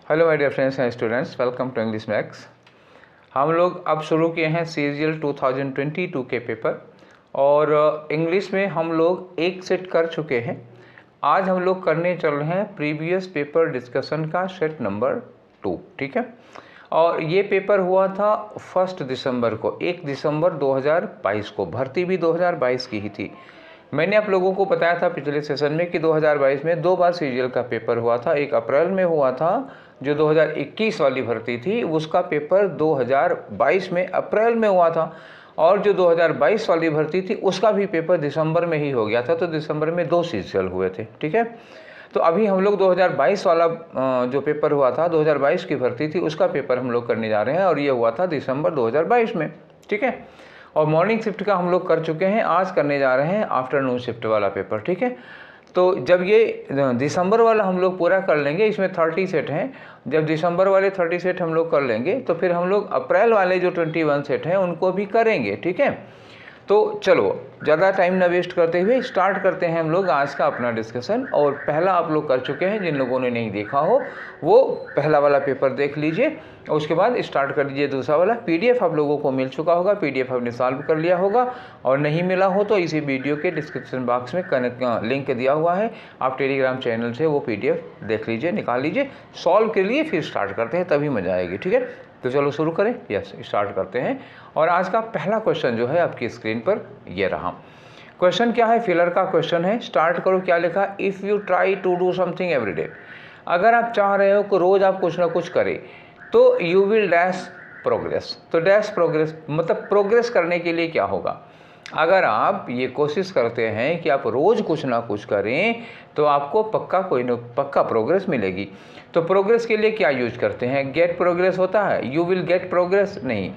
Hello my dear friends and students, welcome to English max. हम लोग अब शुरू किए हैं सीजीएल 2022 के पेपर और इंग्लिश में हम लोग एक सेट कर चुके हैं। आज हम लोग करने चल रहे हैं प्रीवियस पेपर डिस्कशन का सेट नंबर 2, ठीक है। और ये पेपर हुआ था 1 दिसंबर को, 1 दिसंबर 2022 को। भर्ती भी 2022 की ही थी। मैंने आप लोगों को बताया था पिछले सेशन में कि 2022 में 2 बार सीजीएल का पेपर हुआ था। एक अप्रैल में हुआ था, जो 2021 वाली भर्ती थी उसका पेपर 2022 में अप्रैल में हुआ था, और जो 2022 वाली भर्ती थी उसका भी पेपर दिसंबर में ही हो गया था। तो दिसंबर में 2 सीजीएल हुए थे, ठीक है। तो अभी हम लोग 2022 वाला जो पेपर हुआ था, 2022 की भर्ती थी, उसका पेपर हम लोग करने जा रहे हैं, और ये हुआ था दिसंबर 2022 में, ठीक है। और मॉर्निंग शिफ्ट का हम लोग कर चुके हैं, आज करने जा रहे हैं आफ्टरनून शिफ्ट वाला पेपर, ठीक है। तो जब ये दिसंबर वाला हम लोग पूरा कर लेंगे, इसमें 30 सेट हैं, जब दिसंबर वाले 30 सेट हम लोग कर लेंगे तो फिर हम लोग अप्रैल वाले जो 21 सेट हैं उनको भी करेंगे, ठीक है। तो चलो ज़्यादा टाइम ना वेस्ट करते हुए स्टार्ट करते हैं हम लोग आज का अपना डिस्कशन। और पहला आप लोग कर चुके हैं, जिन लोगों ने नहीं देखा हो वो पहला वाला पेपर देख लीजिए, और उसके बाद स्टार्ट कर दीजिए दूसरा वाला। पीडीएफ आप लोगों को मिल चुका होगा, पीडीएफ आपने सॉल्व कर लिया होगा, और नहीं मिला हो तो इसी वीडियो के डिस्क्रिप्शन बॉक्स में लिंक दिया हुआ है, आप टेलीग्राम चैनल से वो पीडीएफ देख लीजिए, निकाल लीजिए, सॉल्व के लिए फिर स्टार्ट करते हैं, तभी मज़ा आएगी, ठीक है। तो चलो शुरू करें, यस स्टार्ट करते हैं। और आज का पहला क्वेश्चन जो है आपकी स्क्रीन पर ये रहा। क्वेश्चन क्या है? फिलर का क्वेश्चन है। स्टार्ट करो, क्या लिखा? If you try to do something every day, अगर आप चाह रहे हो कि रोज़ आप कुछ ना कुछ करें तो यू विल डैश प्रोग्रेस। तो डैश प्रोग्रेस मतलब प्रोग्रेस करने के लिए क्या होगा? अगर आप ये कोशिश करते हैं कि आप रोज़ कुछ ना कुछ करें तो आपको पक्का कोई न पक्का प्रोग्रेस मिलेगी। तो प्रोग्रेस के लिए क्या यूज करते हैं? गेट प्रोग्रेस होता है। यू विल गेट प्रोग्रेस नहीं,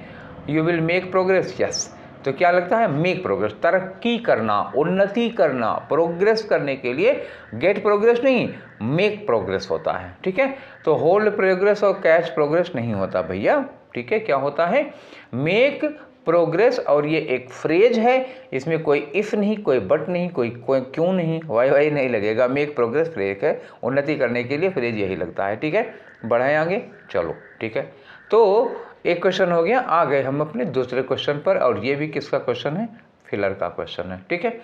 you will make progress, yes. तो क्या लगता है? मेक प्रोग्रेस, तरक्की करना, उन्नति करना। प्रोग्रेस करने के लिए गेट प्रोग्रेस नहीं, मेक प्रोग्रेस होता है, ठीक है। तो होल्ड प्रोग्रेस और कैच प्रोग्रेस नहीं होता भैया, ठीक है। क्या होता है? Make progress. और ये एक फ्रेज है, इसमें कोई इफ़ नहीं, कोई बट नहीं, कोई क्यों नहीं, वाई नहीं लगेगा। मेक प्रोग्रेस फ्रेज है, उन्नति करने के लिए फ्रेज यही लगता है, ठीक है। बढ़ाएं आगे, चलो, ठीक है। तो एक क्वेश्चन हो गया, आ गए हम अपने दूसरे क्वेश्चन पर, और ये भी किसका क्वेश्चन है? फिलर का क्वेश्चन है, ठीक है।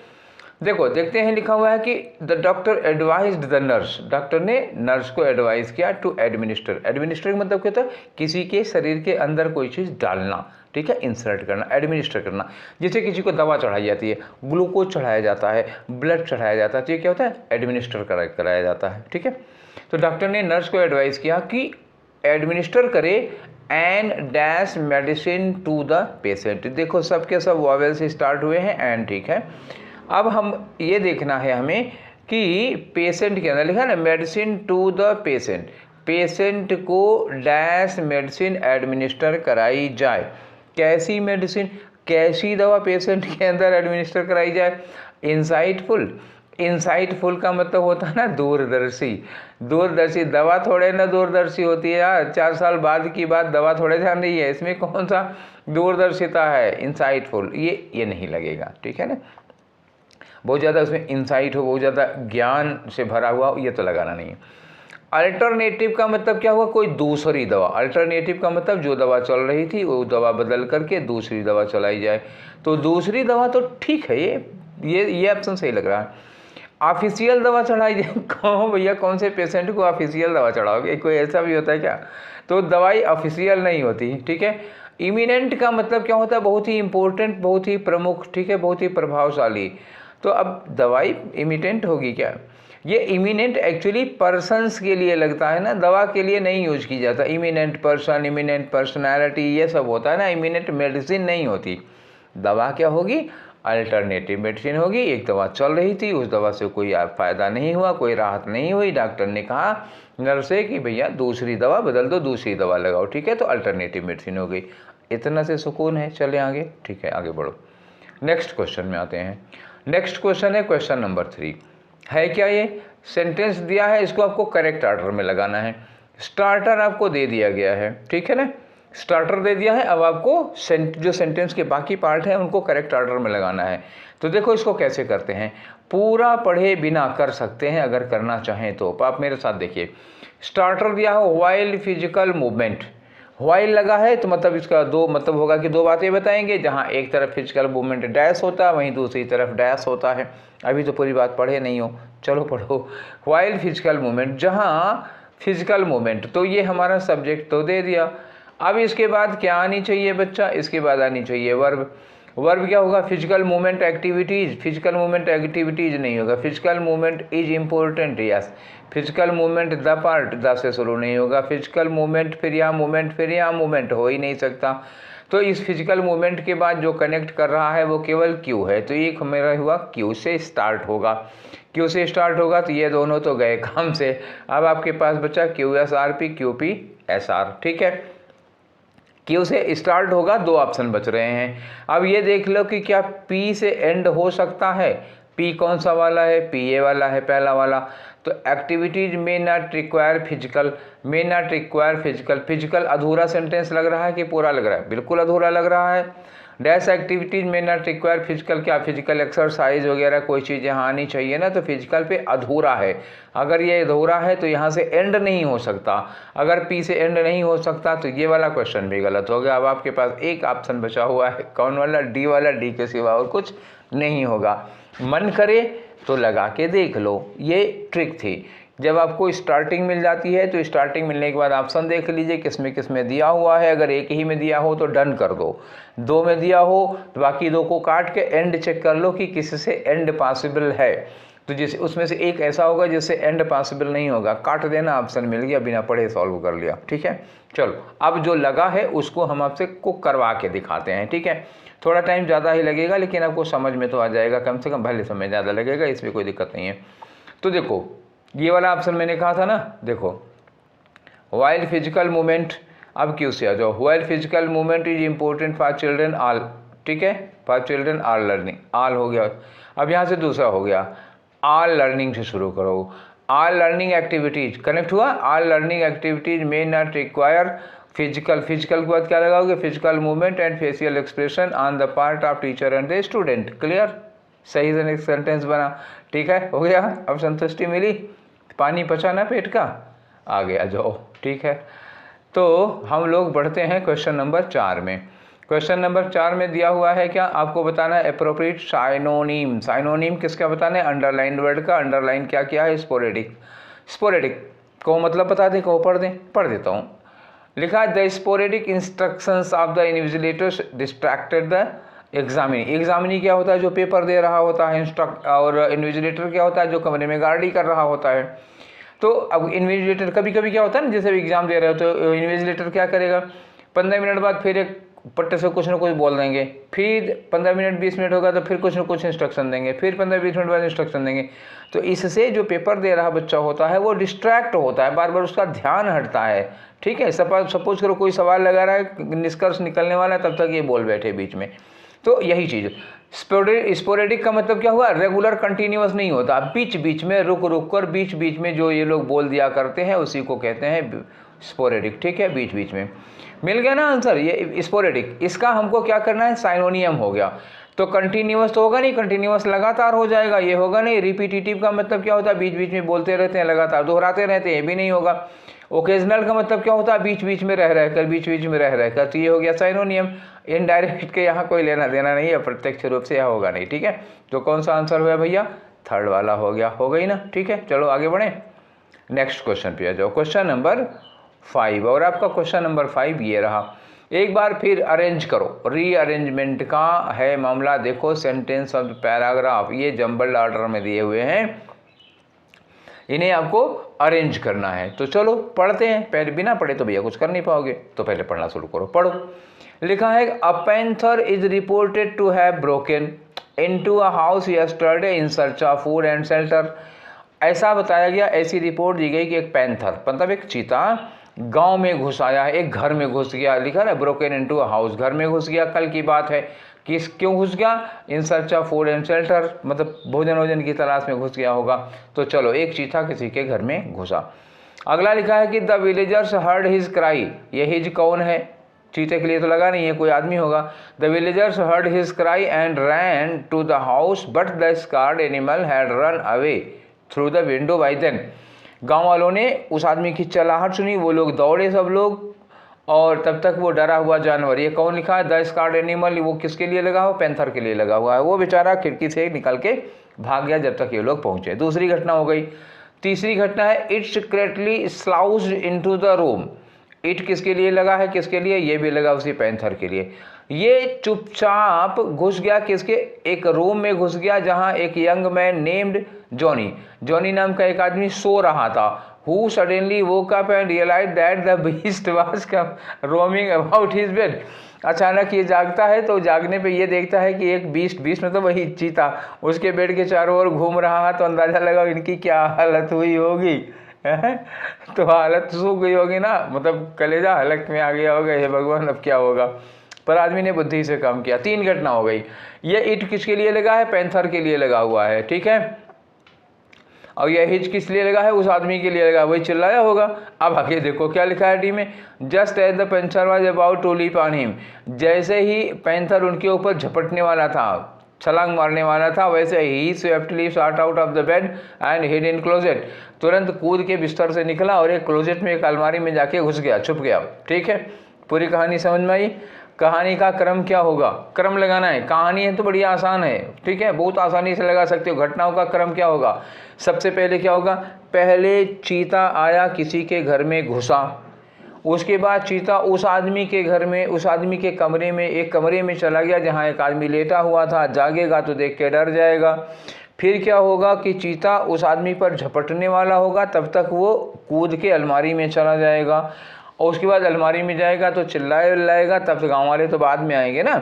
देखो देखते हैं, लिखा हुआ है कि the doctor advised the nurse, doctor ने नर्स को एडवाइस किया टू एडमिनिस्टर। एडमिनिस्टर का मतलब क्या होता है? किसी के शरीर के अंदर कोई चीज़ डालना, ठीक है, इंसर्ट करना, एडमिनिस्टर करना। जैसे किसी को दवा चढ़ाई जाती है, ग्लूकोज चढ़ाया जाता है, ब्लड चढ़ाया जाता है, तो ये क्या होता है? एडमिनिस्टर कराया जाता है, ठीक है। तो डॉक्टर ने नर्स को एडवाइस किया कि एडमिनिस्टर करे and dash medicine to the patient. देखो सबके सब वॉवेल से स्टार्ट हुए हैं, एंड, ठीक है। अब हम ये देखना है हमें कि पेशेंट के अंदर लिखा है ना, medicine to the patient, patient को डैश मेडिसिन एडमिनिस्टर कराई जाए। कैसी मेडिसिन, कैसी दवा पेशेंट के अंदर एडमिनिस्टर कराई जाए? इंसाइटफुल। इंसाइटफुल का मतलब होता है ना दूरदर्शी। दूरदर्शी दवा थोड़े ना दूरदर्शी होती है यार, 4 साल बाद की बात, दवा थोड़े ध्यान रही है, इसमें कौन सा दूरदर्शिता है? इंसाइटफुल, ये नहीं लगेगा, ठीक है ना। बहुत ज़्यादा उसमें इंसाइट हो, बहुत ज़्यादा ज्ञान से भरा हुआ हो, ये तो लगाना नहीं है। अल्टरनेटिव का मतलब क्या हुआ? कोई दूसरी दवा। अल्टरनेटिव का मतलब जो दवा चल रही थी वो दवा बदल करके दूसरी दवा चलाई जाए। तो दूसरी दवा तो ठीक है, ये ऑप्शन सही लग रहा है। ऑफिशियल दवा चढ़ाई जाए, कहो भैया कौन से पेशेंट को ऑफिशियल दवा चढ़ाओगे? कोई ऐसा भी होता है क्या? तो दवाई ऑफिशियल नहीं होती, ठीक है। इमिनेंट का मतलब क्या होता है? बहुत ही इंपॉर्टेंट, बहुत ही प्रमुख, ठीक है, बहुत ही प्रभावशाली। तो अब दवाई इमिटेंट होगी क्या? ये इमिनेंट एक्चुअली पर्सन्स के लिए लगता है ना, दवा के लिए नहीं यूज की जाता। इमिनेंट पर्सन, इमिनेंट पर्सनैलिटी, ये सब होता है ना, इमिनेंट मेडिसिन नहीं होती। दवा क्या होगी? अल्टरनेटिव मेडिसिन होगी। एक दवा चल रही थी, उस दवा से कोई फ़ायदा नहीं हुआ, कोई राहत नहीं हुई, डॉक्टर ने कहा नर्स से कि भैया दूसरी दवा बदल दो, दूसरी दवा लगाओ, ठीक है। तो अल्टरनेटिव मेडिसिन हो गई। इतना से सुकून है, चले आगे, ठीक है, आगे बढ़ो। नेक्स्ट क्वेश्चन में आते हैं। नेक्स्ट क्वेश्चन है क्वेश्चन नंबर 3। है क्या? ये सेंटेंस दिया है, इसको आपको करेक्ट ऑर्डर में लगाना है। स्टार्टर आपको दे दिया गया है, ठीक है ना, स्टार्टर दे दिया है। अब आपको जो सेंटेंस के बाकी पार्ट हैं उनको करेक्ट ऑर्डर में लगाना है। तो देखो इसको कैसे करते हैं। पूरा पढ़े बिना कर सकते हैं अगर करना चाहें तो। आप मेरे साथ देखिए, स्टार्टर दिया हो व्हाइल फिजिकल मूवमेंट, व्हाइल लगा है तो मतलब इसका दो मतलब होगा कि दो बातें बताएंगे, जहाँ एक तरफ फिजिकल मूवमेंट डैश होता है वहीं दूसरी तरफ डैश होता है। अभी तो पूरी बात पढ़े नहीं हो, चलो पढ़ो। व्हाइल फिजिकल मूवमेंट, जहाँ फिजिकल मूवमेंट, तो ये हमारा सब्जेक्ट तो दे दिया। अब इसके बाद क्या आनी चाहिए बच्चा, इसके बाद आनी चाहिए वर्ब। वर्ब क्या होगा, physical movement activities, physical movement activities नहीं होगा, physical movement is important, yes. Physical movement the part, the से शुरू नहीं होगा, फिजिकल मूवमेंट फिर यहाँ मूवमेंट हो ही नहीं सकता। तो इस फिजिकल मूवमेंट के बाद जो कनेक्ट कर रहा है वो केवल क्यू है, तो ये मेरा हुआ क्यू से स्टार्ट होगा। क्यू से स्टार्ट होगा तो ये दोनों तो गए काम से। अब आपके पास बचा Q S R P, Q P S R, ठीक है। क्यू से स्टार्ट होगा, दो ऑप्शन बच रहे हैं। अब ये देख लो कि क्या पी से एंड हो सकता है। पी कौन सा वाला है, पी ए वाला है, पहला वाला। तो activities may not require physical, may not require physical, physical अधूरा सेंटेंस लग रहा है कि पूरा लग रहा है, बिल्कुल अधूरा लग रहा है। डैश एक्टिविटीज में नॉट रिक्वायर फिजिकल, क्या फिजिकल एक्सरसाइज वगैरह कोई चीज़ यहाँ आनी चाहिए ना, तो फिजिकल पे अधूरा है। अगर ये अधूरा है तो यहाँ से एंड नहीं हो सकता, अगर पी से एंड नहीं हो सकता तो ये वाला क्वेश्चन भी गलत हो गया। अब आपके पास एक ऑप्शन बचा हुआ है, कौन वाला, डी वाला, डी के सिवा और कुछ नहीं होगा। मन करे तो लगा के देख लो, ये ट्रिक थी। जब आपको स्टार्टिंग मिल जाती है तो स्टार्टिंग मिलने के बाद ऑप्शन देख लीजिए किस में दिया हुआ है। अगर एक ही में दिया हो तो डन कर दो, दो में दिया हो तो बाकी दो को काट के एंड चेक कर लो कि किससे एंड पॉसिबल है। तो जिस उसमें से एक ऐसा होगा जिससे एंड पॉसिबल नहीं होगा, काट देना, ऑप्शन मिल गया, बिना पढ़े सॉल्व कर लिया, ठीक है। चलो अब जो लगा है उसको हम आपसे कुक करवा के दिखाते हैं, ठीक है। थोड़ा टाइम ज़्यादा ही लगेगा लेकिन आपको समझ में तो आ जाएगा, कम से कम भले समय ज़्यादा लगेगा, इसमें कोई दिक्कत नहीं है। तो देखो ये वाला ऑप्शन मैंने कहा था ना, देखो व्हाइल फिजिकल मूवमेंट, अब क्यों से आ जाओ, while physical movement is important for children all, ठीक है, for children are learning, all हो गया। अब यहाँ से दूसरा हो गया, आल लर्निंग से शुरू करो, आल लर्निंग एक्टिविटीज, कनेक्ट हुआ, all learning activities may not require physical, physical के बाद क्या लगाओगे, physical movement and facial expression on the part of teacher and the student, clear, सही से सेंटेंस बना, ठीक है, हो गया। अब संतुष्टि मिली, पानी पचा ना पेट का, आगे आ जाओ, ठीक है। तो हम लोग बढ़ते हैं क्वेश्चन नंबर 4 में। क्वेश्चन नंबर 4 में दिया हुआ है क्या, आपको बताना है एप्रोप्रिएट साइनोनिम, साइनोनिम किसका बताना है, अंडरलाइन वर्ड का, अंडरलाइन क्या क्या है, स्पोरेडिक, स्पोरेडिक को मतलब बता दें, को पढ़ दें, पढ़ देता हूँ। लिखा है the sporadic instructions of the invigilators distracted the examinee, examinee क्या होता है, जो पेपर दे रहा होता है, इंस्ट्रक्ट, और इन्विजिलेटर क्या होता है, जो कमरे में गार्डी कर रहा होता है। तो अब इन्विजिलेटर कभी कभी क्या होता है ना, जैसे एग्जाम दे रहे हो तो इन्विजिलेटर क्या करेगा, 15 मिनट बाद फिर एक पट्टे से कुछ ना कुछ बोल देंगे, फिर 15 मिनट 20 मिनट होगा तो फिर कुछ ना कुछ इंस्ट्रक्शन देंगे, फिर 15-20 मिनट बाद इंस्ट्रक्शन देंगे। तो इससे जो पेपर दे रहा बच्चा होता है वो डिस्ट्रैक्ट होता है, बार बार उसका ध्यान हटता है, ठीक है। सपोज करो कोई सवाल लगा रहा है, निष्कर्ष निकलने वाला है, तब तक ये बोल बैठे बीच में। तो यही चीज़ स्पोरेडिक का मतलब क्या हुआ, रेगुलर कंटिन्यूअस नहीं होता, बीच बीच में रुक रुक कर बीच बीच में जो ये लोग बोल दिया करते हैं उसी को कहते हैं स्पोरेडिक, ठीक है, बीच बीच में। मिल गया ना आंसर, ये स्पोरेडिक। इसका हमको क्या करना है, साइनोनियम हो गया। तो कंटिन्यूअस तो होगा नहीं, कंटिन्यूअस लगातार हो जाएगा, ये होगा नहीं। रिपीटिटिव का मतलब क्या होता है, बीच बीच में बोलते रहते हैं, लगातार दोहराते रहते हैं, ये भी नहीं होगा। ओकेजनल का मतलब क्या होता है, बीच बीच में रह रहकर, बीच बीच में रह रहकर, तो ये हो गया साइनोनियम। इनडायरेक्ट के यहाँ कोई लेना देना नहीं है, प्रत्यक्ष रूप से यह होगा नहीं, ठीक है। तो कौन सा आंसर हुआ भैया, थर्ड वाला हो गया, हो गई ना, ठीक है। चलो आगे बढ़ें, नेक्स्ट क्वेश्चन पे आ जाओ, क्वेश्चन नंबर 5। और आपका क्वेश्चन नंबर 5 ये रहा, एक बार फिर अरेंज करो, रीअरेंजमेंट का है मामला। देखो सेंटेंस ऑफ पैराग्राफ, ये जंबल्ड ऑर्डर में दिए हुए हैं, इन्हें आपको अरेंज करना है। तो चलो पढ़ते हैं, पहले बिना पढ़े तो भैया कुछ कर नहीं पाओगे, तो पहले पढ़ना शुरू करो, पढ़ो। लिखा है a panther is reported to have broken into a house yesterday in search of food and shelter. ऐसा बताया गया, ऐसी रिपोर्ट दी गई कि एक पैंथर मतलब एक चीता गांव में घुस आया है, एक घर में घुस गया, लिखा है ब्रोकन इनटू अ हाउस, घर में घुस गया, कल की बात है। किस क्यों घुस गया, इन search of food and shelter, मतलब भोजन वोजन की तलाश में घुस गया होगा। तो चलो एक चीता किसी के घर में घुसा। अगला लिखा है कि the villagers heard his cry, ये हिज कौन है, चीते के लिए तो लगा नहीं है, कोई आदमी होगा। The villagers heard his cry and ran to the house but the scared animal had run away through the window by then. गांव वालों ने उस आदमी की चिल्लाहट सुनी, वो लोग दौड़े सब लोग, और तब तक वो डरा हुआ जानवर, ये कौन लिखा है, द स्कार्ड एनिमल, वो किसके लिए लगा हुआ, पैंथर के लिए लगा हुआ है। वो बेचारा खिड़की से निकल के भाग गया जब तक ये लोग पहुंचे। दूसरी घटना हो गई। तीसरी घटना है, it secretly slouched into the room. It किसके लिए लगा है, किसके लिए, ये भी लगा उसी पैंथर के लिए। ये चुपचाप घुस गया किसके, एक रूम में घुस गया जहां एक यंग मैन नेम्ड जॉनी नाम का एक आदमी सो रहा था। Who suddenly woke up and realized that the beast was roaming about his bed। अचानक ये जागता है तो जागने पे ये देखता है कि एक बीस्ट मतलब वही चीता उसके बेड के चारों ओर घूम रहा है। तो अंदाजा लगाओ इनकी क्या हालत हुई होगी। तो हालत सूख गई होगी ना, मतलब कलेजा हलक में आ गया होगा, हे भगवान अब क्या होगा। पर आदमी ने बुद्धि से काम किया। 3 घटना हो गई। ये इट किसके लिए लगा है, पैंथर के लिए लगा हुआ है, ठीक है। और यह हिच किस लिए लगा है, उस आदमी के लिए लगा, वही चिल्लाया होगा। अब आगे देखो क्या लिखा है डी में, just as the panther was about to leap on him. जैसे ही पैंथर उनके ऊपर झपटने वाला था, छलांग मारने वाला था, वैसे ही swiftly shot out of the bed and hid in closet. तुरंत कूद के बिस्तर से निकला और एक क्लोजेट में, एक अलमारी में जाके घुस गया, छुप गया, ठीक है। पूरी कहानी समझ में आई। कहानी का क्रम क्या होगा, क्रम लगाना है। कहानी है तो बड़ी आसान है, ठीक है, बहुत आसानी से लगा सकते हो। घटनाओं का क्रम क्या होगा, सबसे पहले क्या होगा, पहले चीता आया, किसी के घर में घुसा, उसके बाद चीता उस आदमी के घर में, उस आदमी के कमरे में, एक कमरे में चला गया जहाँ एक आदमी लेटा हुआ था। जागेगा तो देख के डर जाएगा। फिर क्या होगा कि चीता उस आदमी पर झपटने वाला होगा, तब तक वो कूद के अलमारी में चला जाएगा, और उसके बाद अलमारी में जाएगा तो चिल्लाएगा, तब तो गांव वाले तो बाद में आएंगे ना।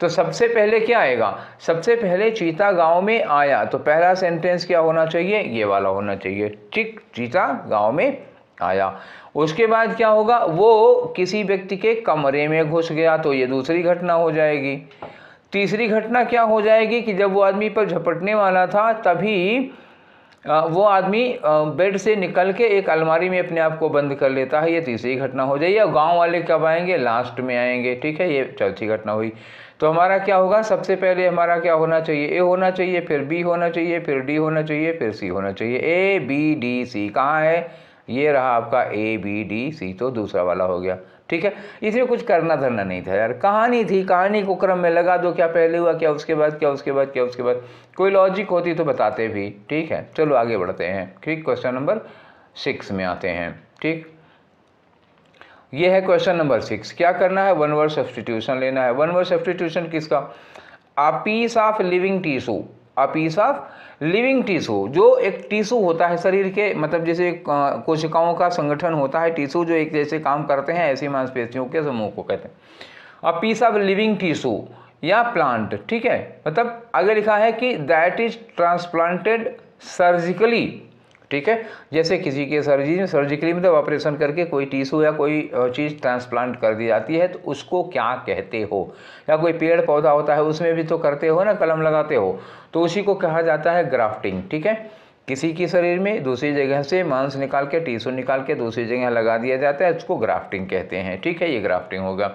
तो सबसे पहले क्या आएगा, सबसे पहले चीता गांव में आया, तो पहला सेंटेंस क्या होना चाहिए, ये वाला होना चाहिए, ठीक, चीता गांव में आया। उसके बाद क्या होगा, वो किसी व्यक्ति के कमरे में घुस गया, तो ये दूसरी घटना हो जाएगी। तीसरी घटना क्या हो जाएगी कि जब वो आदमी पर झपटने वाला था तभी वो आदमी बेड से निकल के एक अलमारी में अपने आप को बंद कर लेता है, ये तीसरी घटना हो जाएगी। और गांव वाले कब आएंगे, लास्ट में आएंगे, ठीक है, ये चौथी घटना हुई। तो हमारा क्या होगा, सबसे पहले हमारा क्या होना चाहिए, ए होना चाहिए, फिर बी होना चाहिए, फिर डी होना चाहिए, फिर सी होना चाहिए। ए बी डी सी कहाँ है, ये रहा आपका ए बी डी सी, तो दूसरा वाला हो गया, ठीक है। इसमें कुछ करना धरना नहीं था यार, कहानी थी, कहानी को क्रम में लगा दो, क्या पहले हुआ, क्या उसके बाद, क्या उसके बाद, क्या उसके बाद। कोई लॉजिक होती तो बताते भी, ठीक है। चलो आगे बढ़ते हैं, ठीक, क्वेश्चन नंबर 6 में आते हैं, ठीक। ये है क्वेश्चन नंबर 6। क्या करना है, वन वर्ड सब्स्टिट्यूशन लेना है। वन वर्ड सब्स्टिट्यूशन किसका, a piece of living tissue, a piece of living tissue, जो एक टिश्यू होता है शरीर के, मतलब जैसे कोशिकाओं का संगठन होता है, टिश्यू जो एक जैसे काम करते हैं, ऐसी मांसपेशियों के समूह को कहते हैं a piece of living tissue या प्लांट, ठीक है। मतलब आगे लिखा है कि दैट इज ट्रांसप्लांटेड सर्जिकली, ठीक है। जैसे किसी के सर्जिकली मतलब ऑपरेशन करके कोई टिश्यू या कोई चीज़ ट्रांसप्लांट कर दी जाती है, तो उसको क्या कहते हो। या कोई पेड़ पौधा होता है उसमें भी तो करते हो ना, कलम लगाते हो, तो उसी को कहा जाता है ग्राफ्टिंग, ठीक है। किसी की शरीर में दूसरी जगह से मांस निकाल के, टिश्यू निकाल के दूसरी जगह लगा दिया जाता है, उसको ग्राफ्टिंग कहते हैं, ठीक है, ये ग्राफ्टिंग होगा।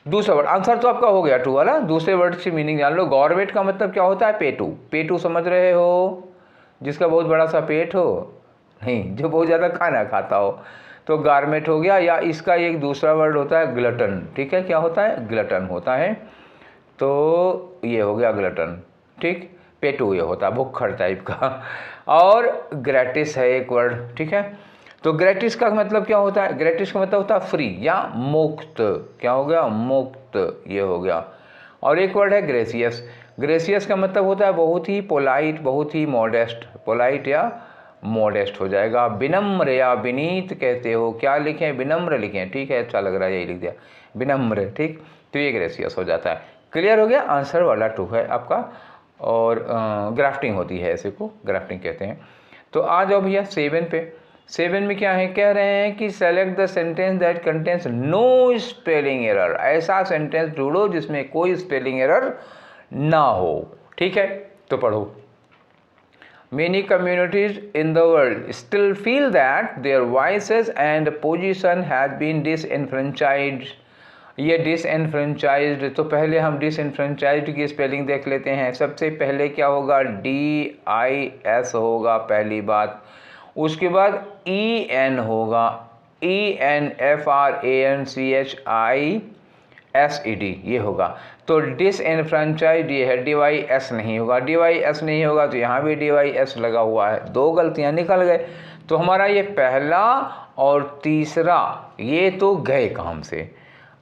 दूसरा वर्ड, आंसर तो आपका हो गया टू वाला। दूसरे वर्ड की मीनिंग जान लो। गॉर्मेट का मतलब क्या होता है, पेटू, पेटू समझ रहे हो, जिसका बहुत बड़ा सा पेट हो, नहीं, जो बहुत ज़्यादा खाना खाता हो, तो गारमेट हो गया। या इसका एक दूसरा वर्ड होता है ग्लटन, ठीक है, क्या होता है, ग्लटन होता है, तो ये हो गया ग्लटन, ठीक। पेटू ये होता है भुक्खड़ टाइप का। और ग्रेटिस है एक वर्ड, ठीक है। तो ग्रेटिस का मतलब क्या होता है, ग्रेटिस का मतलब होता है फ्री या मुक्त, क्या हो गया, मुक्त, ये हो गया। और एक वर्ड है ग्रेसियस, ग्रेसियस का मतलब होता है बहुत ही पोलाइट, बहुत ही मॉडेस्ट, पोलाइट या मॉडेस्ट हो जाएगा। विनम्र या विनीत कहते हो, क्या लिखें, विनम्र लिखें, ठीक है, अच्छा लग रहा है, यही लिख दिया, विनम्र, ठीक। तो ये ग्रेसियस हो जाता है। क्लियर हो गया, आंसर वाला 2 है आपका। और ग्राफ्टिंग होती है, ऐसे को ग्राफ्टिंग कहते हैं। तो आ जाओ भैया 7 पे। 7 में क्या है, कह रहे हैं कि select the sentence that contains no spelling error, ऐसा सेंटेंस ढूंढो जिसमें कोई स्पेलिंग एरर ना हो, ठीक है। तो पढ़ो। Many communities in the world still feel that their voices and position has been disenfranchised. ये disenfranchised, तो पहले हम disenfranchised की स्पेलिंग देख लेते हैं। सबसे पहले क्या होगा, DIS होगा पहली बात। उसके बाद EN होगा, ENFRANCHISED ये होगा। तो डिसएनफ्रेंचाइज्ड ये है, DYS नहीं होगा, DYS नहीं होगा तो यहाँ भी DYS लगा हुआ है, 2 गलतियाँ निकल गए। तो हमारा ये पहला और तीसरा ये तो गए काम से।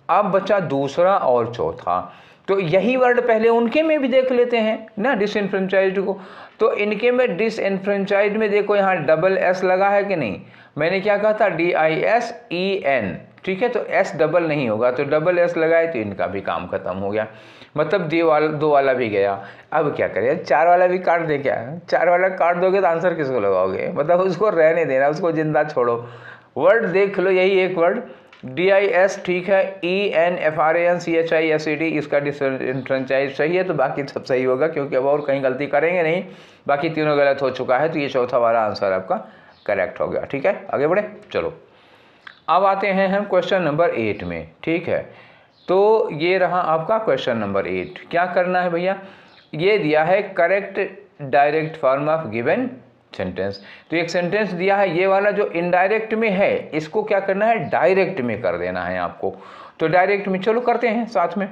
अब बचा दूसरा और चौथा, तो यही वर्ड पहले उनके में भी देख लेते हैं ना, डिसएनफ्रेंचाइज्ड को। तो इनके में डिसएनफ्रेंचाइज्ड में देखो यहाँ डबल S लगा है कि नहीं, मैंने क्या कहा था DISEN, ठीक है, तो S डबल नहीं होगा, तो डबल S लगाए तो इनका भी काम खत्म हो गया, मतलब 2 वाला भी गया। अब क्या करें, 4 वाला भी काट दे क्या, 4 वाला काट दोगे तो आंसर किसको लगाओगे, मतलब उसको रहने देना, उसको जिंदा छोड़ो। वर्ड देख लो, यही एक वर्ड DIS ठीक है, ENFRANCHISED इसका डिसएनफ्रेंचाइज्ड सही है, तो बाकी सब सही होगा, क्योंकि अब और कहीं गलती करेंगे नहीं, बाकी तीनों गलत हो चुका है, तो ये चौथा वाला आंसर आपका करेक्ट हो गया। ठीक है, आगे बढ़े, चलो अब आते हैं हम क्वेश्चन नंबर 8 में। ठीक है, तो ये रहा आपका क्वेश्चन नंबर 8। क्या करना है भैया, ये दिया है correct direct form of given sentence. तो एक सेंटेंस दिया है, ये वाला जो इनडायरेक्ट में है इसको क्या करना है, डायरेक्ट में कर देना है आपको। तो डायरेक्ट में चलो करते हैं साथ में।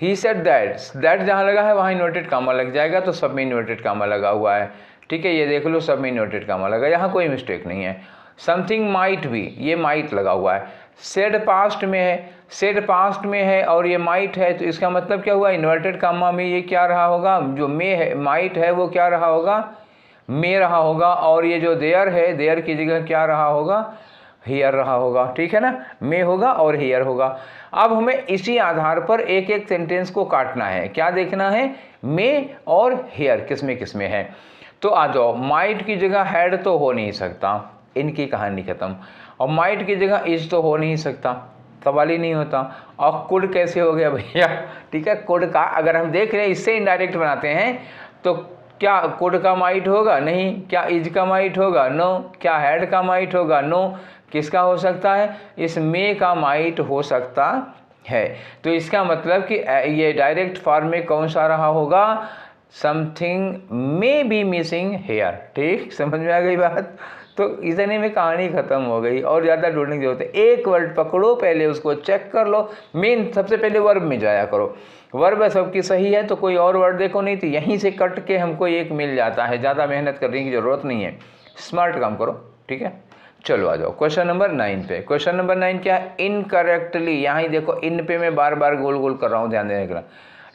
ही सेड दैट जहाँ लगा है वहाँ इन्वर्टेड कामा लग जाएगा, तो सब में इन्वर्टेड कामा लगा हुआ है। ठीक है, ये देख लो, सब में इन्वर्टेड कामा लगा, यहाँ कोई मिस्टेक नहीं है। समथिंग माइट भी, ये माइट लगा हुआ है। सेड पास्ट में है, सेड पास्ट में है और ये माइट है, तो इसका मतलब क्या हुआ, इन्वर्टेड कामा में ये क्या रहा होगा, जो मे है माइट है वो क्या रहा होगा, मे रहा होगा, और ये जो देयर है, देयर की जगह क्या रहा होगा, हियर रहा होगा। ठीक है ना, मे होगा और हियर होगा। अब हमें इसी आधार पर एक एक सेंटेंस को काटना है, क्या देखना है, मे और हियर किस में है। तो आ जाओ, माइट की जगह हैड तो हो नहीं सकता, इनकी कहानी खत्म। और माइट की जगह इज तो हो नहीं सकता, सवाल ही नहीं होता। और कुड कैसे हो गया भैया, ठीक है, कुड का अगर हम देख रहे हैं इससे इनडायरेक्ट बनाते हैं, तो क्या कुड का माइट होगा, नहीं। क्या इज का माइट होगा, नो। क्या हैड का माइट होगा, नो। किसका हो सकता है, इस मे का माइट हो सकता है। तो इसका मतलब कि ये डायरेक्ट फॉर्म में कौन सा रहा होगा, something may be missing hair. ठीक, समझ में आ गई बात। तो इतने में कहानी खत्म हो गई, और ज़्यादा ढूंढने की जरूरत है। एक वर्ड पकड़ो, पहले उसको चेक कर लो, मेन सबसे पहले वर्ब में जाया करो। वर्ब सबकी सही है तो कोई और वर्ड देखो, नहीं तो यहीं से कट के हमको एक मिल जाता है, ज़्यादा मेहनत करने की ज़रूरत नहीं है, स्मार्ट काम करो। ठीक है, चलो आ जाओ क्वेश्चन नंबर 9 पे। क्वेश्चन नंबर 9 क्या है, इनकरेक्टली, यहाँ ही देखो इन पे मैं बार बार गोल गोल कर रहा हूँ, ध्यान देने का।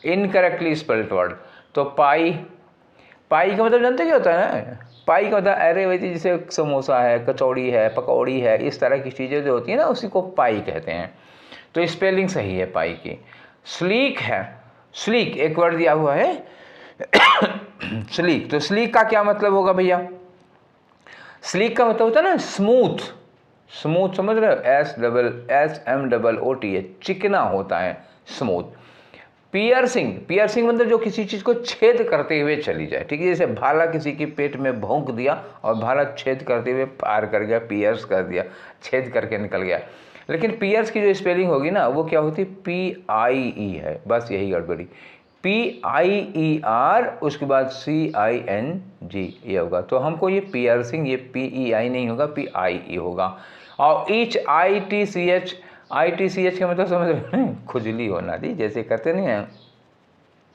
इनकरेक्टली स्पेल्ड वर्ड, तो पाई, पाई का मतलब जानते क्या होता है ना, पाई का मतलब अरे वैसे जैसे समोसा है, कचौड़ी है, पकौड़ी है, इस तरह की चीज़ें जो होती है ना उसी को पाई कहते हैं। तो स्पेलिंग सही है पाई की। स्लीक है, स्लीक एक वर्ड दिया हुआ है स्लीक, तो स्लीक का क्या मतलब होगा भैया, स्लीक का मतलब होता है ना स्मूथ, स्मूथ समझ रहे हो, SMOOTH, चिकना होता है, स्मूथ। पियर्सिंग, पियर्सिंग मतलब जो किसी चीज़ को छेद करते हुए चली जाए। ठीक है, जैसे भाला किसी की पेट में भोंक दिया और भाला छेद करते हुए पार कर गया, पियर्स कर दिया, छेद करके निकल गया। लेकिन पियर्स की जो स्पेलिंग होगी ना वो क्या होती, PIE है, बस यही गड़बड़ी, PIER, उसके बाद CING ये होगा। तो हमको ये पियर्सिंग, ये PEI नहीं होगा, PIE होगा। और ITCH का मतलब समझ रहे हैं, खुजली होना दी, जैसे करते नहीं हैं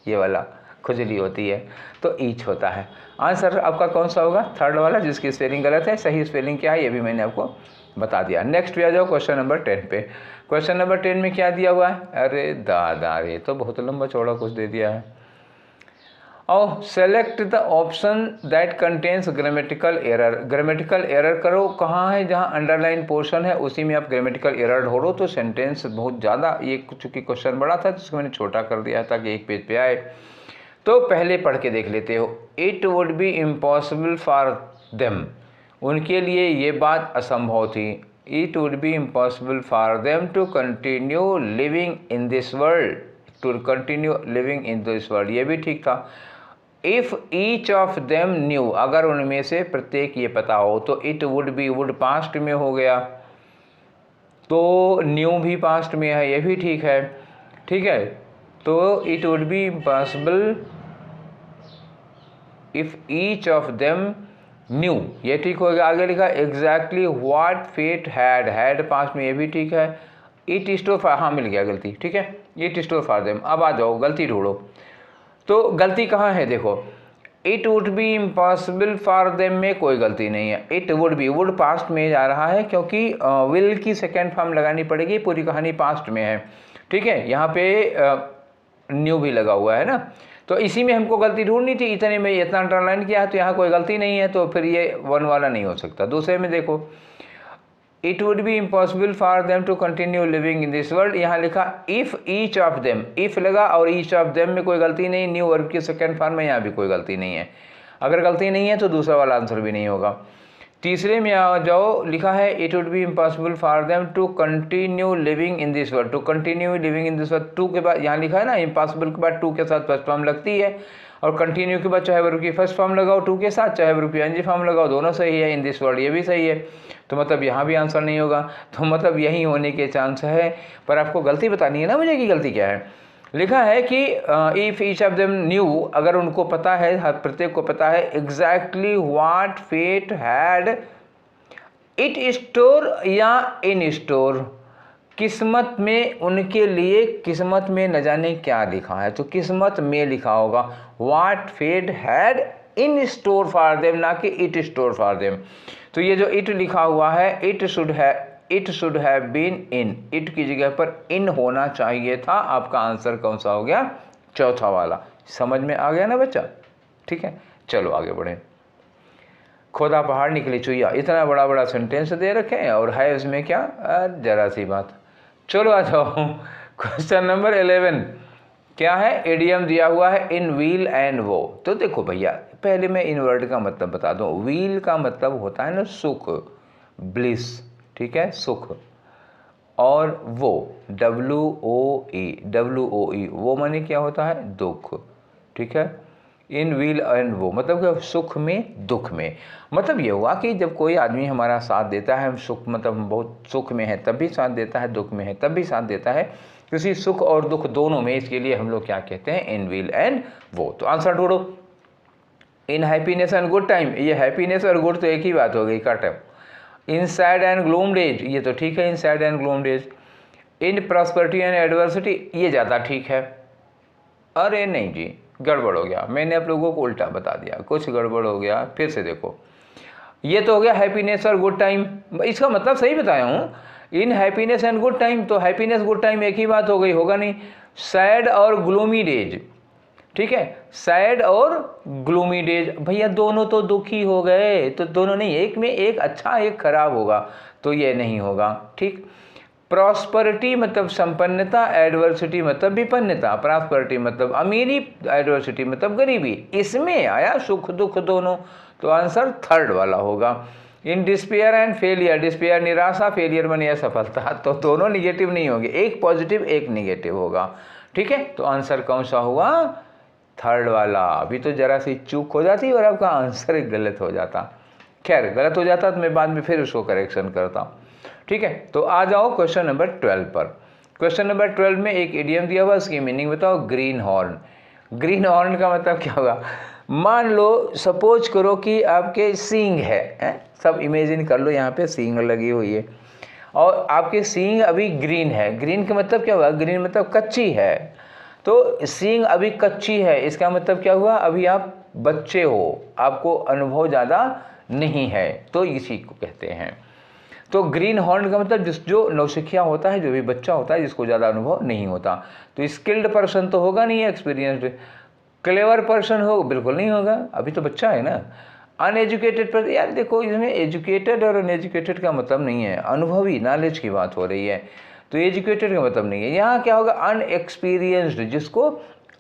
ये वाला, खुजली होती है, तो ईच होता है। आंसर आपका कौन सा होगा, थर्ड वाला, जिसकी स्पेलिंग गलत है। सही स्पेलिंग क्या है ये भी मैंने आपको बता दिया। नेक्स्ट पे आ जाओ क्वेश्चन नंबर 10 पे। क्वेश्चन नंबर 10 में क्या दिया हुआ है, अरे दादा ये तो बहुत लंबा चौड़ा कुछ दे दिया है। और select the option that contains grammatical error, grammatical error करो, कहाँ है, जहाँ अंडरलाइन पोर्शन है उसी में आप ग्रामेटिकल एरर ढूंढो। तो सेंटेंस बहुत ज़्यादा, ये चूँकि क्वेश्चन बड़ा था तो उसको मैंने छोटा कर दिया ताकि एक पेज पे आए। तो पहले पढ़ के देख लेते हो, it would be impossible for them, उनके लिए ये बात असंभव थी। It would be impossible for them to continue living in this world, to continue living in this world, ये भी ठीक था। If each of them knew, अगर उनमें से प्रत्येक ये पता हो, तो it would be, would past में हो गया, तो न्यू भी पास्ट में है, ये भी ठीक है। ठीक है, तो it would be impossible if each of them knew, ये ठीक हो गया। आगे लिखा exactly what fate had past में, ये भी ठीक है। इट स्टोर फॉर, हाँ मिल गया गलती, ठीक है, इट स्टोर फॉर देम। अब आ जाओ गलती ढूंढो। तो गलती कहाँ है देखो, it would be impossible for them में कोई गलती नहीं है। It would be, would past में जा रहा है क्योंकि विल की सेकेंड फॉर्म लगानी पड़ेगी, पूरी कहानी पास्ट में है, ठीक है। यहाँ पे न्यू भी लगा हुआ है ना, तो इसी में हमको गलती ढूंढनी थी, इतने में इतना अंडरलाइन किया है तो यहाँ कोई गलती नहीं है, तो फिर ये वन वाला नहीं हो सकता। दूसरे में देखो, it would be impossible for them to continue living in this world, यहाँ लिखा if each of them, if लगा और ईच ऑफ देम में कोई गलती नहीं, न्यू वर्ब की सेकेंड फॉर्म में यहाँ भी कोई गलती नहीं है। अगर गलती नहीं है तो दूसरा वाला आंसर भी नहीं होगा। तीसरे में आ जाओ, लिखा है it would be impossible for them to continue living in this world, to continue living in this world, to के बाद यहाँ लिखा है ना इम्पॉसिबल के बाद टू के साथ फर्स्ट फॉर्म लगती है, और कंटिन्यू के बाद चाहे वर्ब की फर्स्ट फॉर्म लगाओ टू के साथ, चाहे वर्ब की एनजी फॉर्म लगाओ, दोनों सही है। इन दिस वर्ल्ड ये भी सही है, तो मतलब यहाँ भी आंसर नहीं होगा, तो मतलब यही होने के चांस है। पर आपको गलती बतानी है ना मुझे कि गलती क्या है। लिखा है कि if each of them knew, अगर उनको पता है, हर प्रत्येक को पता है exactly what fate had it store या इन स्टोर, किस्मत में उनके लिए किस्मत में न जाने क्या लिखा है, तो किस्मत में लिखा होगा what fate had in store for them, ना कि इट स्टोर फॉर देम। तो ये जो इट लिखा हुआ है, it should have been in, it की जगह पर इन होना चाहिए था। आपका आंसर कौन सा हो गया, चौथा वाला। समझ में आ गया ना बच्चा, ठीक है। चलो आगे बढ़ें। खोदा पहाड़ निकली चुईया, इतना बड़ा बड़ा सेंटेंस दे रखे हैं और है इसमें क्या, जरा सी बात। चलो आ जाओ क्वेश्चन नंबर 11, क्या है, एडियम दिया हुआ है इन व्हील एंड वो। तो देखो भैया, पहले मैं इन वर्ड का मतलब बता दूं। व्हील का मतलब होता है ना सुख, ब्लिस, ठीक है, सुख। और वो WOE, वो माने क्या होता है, दुख, ठीक है। इन व्हील एंड वो मतलब क्या, सुख में दुख में। मतलब ये हुआ कि जब कोई आदमी हमारा साथ देता है, हम सुख मतलब हम बहुत सुख में है तब भी साथ देता है, दुख में है तब भी साथ देता है, किसी सुख और दुख दोनों में, इसके लिए हम लोग क्या कहते हैं, इन व्हील एंड वो। तो आंसर ढूंढो। In happiness and good time, ये हैप्पीनेस और गुड तो एक ही बात हो गई, का time. In sad and gloom days, ये तो ठीक है, in sad and gloom days. In prosperity and adversity, ये ज़्यादा ठीक है। अरे नहीं जी, गड़बड़ हो गया, मैंने आप लोगों को उल्टा बता दिया, कुछ गड़बड़ हो गया। फिर से देखो, ये तो हो गया हैप्पीनेस और गुड टाइम, इसका मतलब सही बताया हूँ, इन हैप्पीनेस एंड गुड टाइम, तो हैप्पीनेस गुड टाइम एक ही बात हो गई, होगा नहीं। सैड और ग्लूमी डेज, ठीक है, सैड और ग्लूमी डेज, भैया दोनों तो दुखी हो गए, तो दोनों नहीं, एक में एक अच्छा एक खराब होगा, तो ये नहीं होगा, ठीक। प्रॉस्पेरिटी मतलब संपन्नता, एडवर्सिटी मतलब विपन्नता। प्रॉस्पेरिटी मतलब अमीरी, एडवर्सिटी मतलब गरीबी, इसमें आया सुख दुख दोनों, तो आंसर थर्ड वाला होगा। इन डिस्पेयर एंड फेलियर, डिस्पेयर निराशा, फेलियर माने असफलता, तो दोनों निगेटिव नहीं होंगे, एक पॉजिटिव एक निगेटिव होगा, ठीक है। तो आंसर कौन सा हुआ, थर्ड वाला। अभी तो जरा सी चूक हो जाती और आपका आंसर गलत हो जाता। खैर गलत हो जाता तो मैं बाद में फिर उसको करेक्शन करता, ठीक है। तो आ जाओ क्वेश्चन नंबर 12 पर। क्वेश्चन नंबर 12 में एक इडियम दिया हुआ, उसकी मीनिंग बताओ। ग्रीन हॉर्न, ग्रीन हॉर्न का मतलब क्या होगा। मान लो, सपोज करो कि आपके सींग है, सब इमेजिन कर लो, यहाँ पे सींग लगी हुई है और आपके सींग अभी ग्रीन है। ग्रीन का मतलब क्या हुआ, ग्रीन मतलब कच्ची है, तो सींग अभी कच्ची है, इसका मतलब क्या हुआ, अभी आप बच्चे हो, आपको अनुभव ज़्यादा नहीं है, तो इसी को कहते हैं। तो ग्रीन हॉर्न का मतलब जो नौसिखिया होता है, जो भी बच्चा होता है जिसको ज़्यादा अनुभव नहीं होता। तो स्किल्ड पर्सन तो होगा नहीं, एक्सपीरियंस्ड। क्लेवर पर्सन हो, बिल्कुल नहीं होगा, अभी तो बच्चा है ना। अनएजुकेटेड पर, यार देखो इसमें एजुकेटेड और अनएजुकेटेड का मतलब नहीं है, अनुभवी नॉलेज की बात हो रही है, तो एजुकेटेड का मतलब नहीं है। यहाँ क्या होगा, अनएक्सपीरियंस्ड, जिसको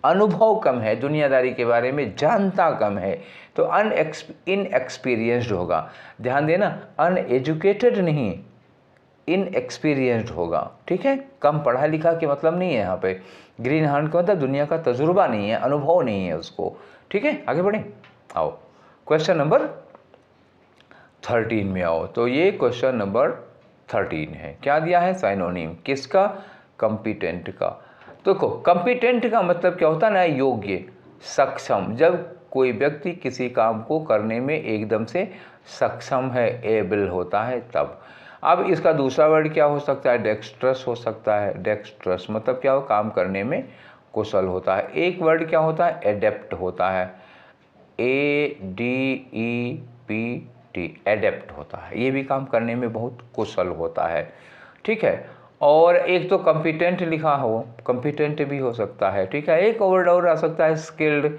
अनुभव कम है, दुनियादारी के बारे में जानता कम है, तो इनएक्सपीरियंस्ड होगा। ध्यान देना, अनएजुकेटेड नहीं, इनएक्सपीरियंस्ड होगा, ठीक है। कम पढ़ा लिखा के मतलब नहीं है यहाँ पे। ग्रीन हॉर्न का मतलब दुनिया का तजुर्बा नहीं है, अनुभव नहीं है उसको, ठीक है। आगे बढ़े, आओ क्वेश्चन नंबर 13 में आओ। तो ये क्वेश्चन नंबर 13 है, क्या दिया है, साइनोनिम, किसका, कॉम्पिटेंट का। देखो कॉम्पिटेंट का मतलब क्या होता है ना, योग्य, सक्षम। जब कोई व्यक्ति किसी काम को करने में एकदम से सक्षम है, एबल होता है तब। अब इसका दूसरा वर्ड क्या हो सकता है, डेक्स्ट्रस हो सकता है। डेक्स्ट्रस मतलब क्या हो, काम करने में कुशल होता है। एक वर्ड क्या होता है, एडेप्ट होता है, ADEPT, एडेप्ट होता है, ये भी काम करने में बहुत कुशल होता है, ठीक है। और एक तो कॉम्पिटेंट लिखा हो, कॉम्पिटेंट भी हो सकता है, ठीक है। एक वर्ड और आ सकता है स्किल्ड।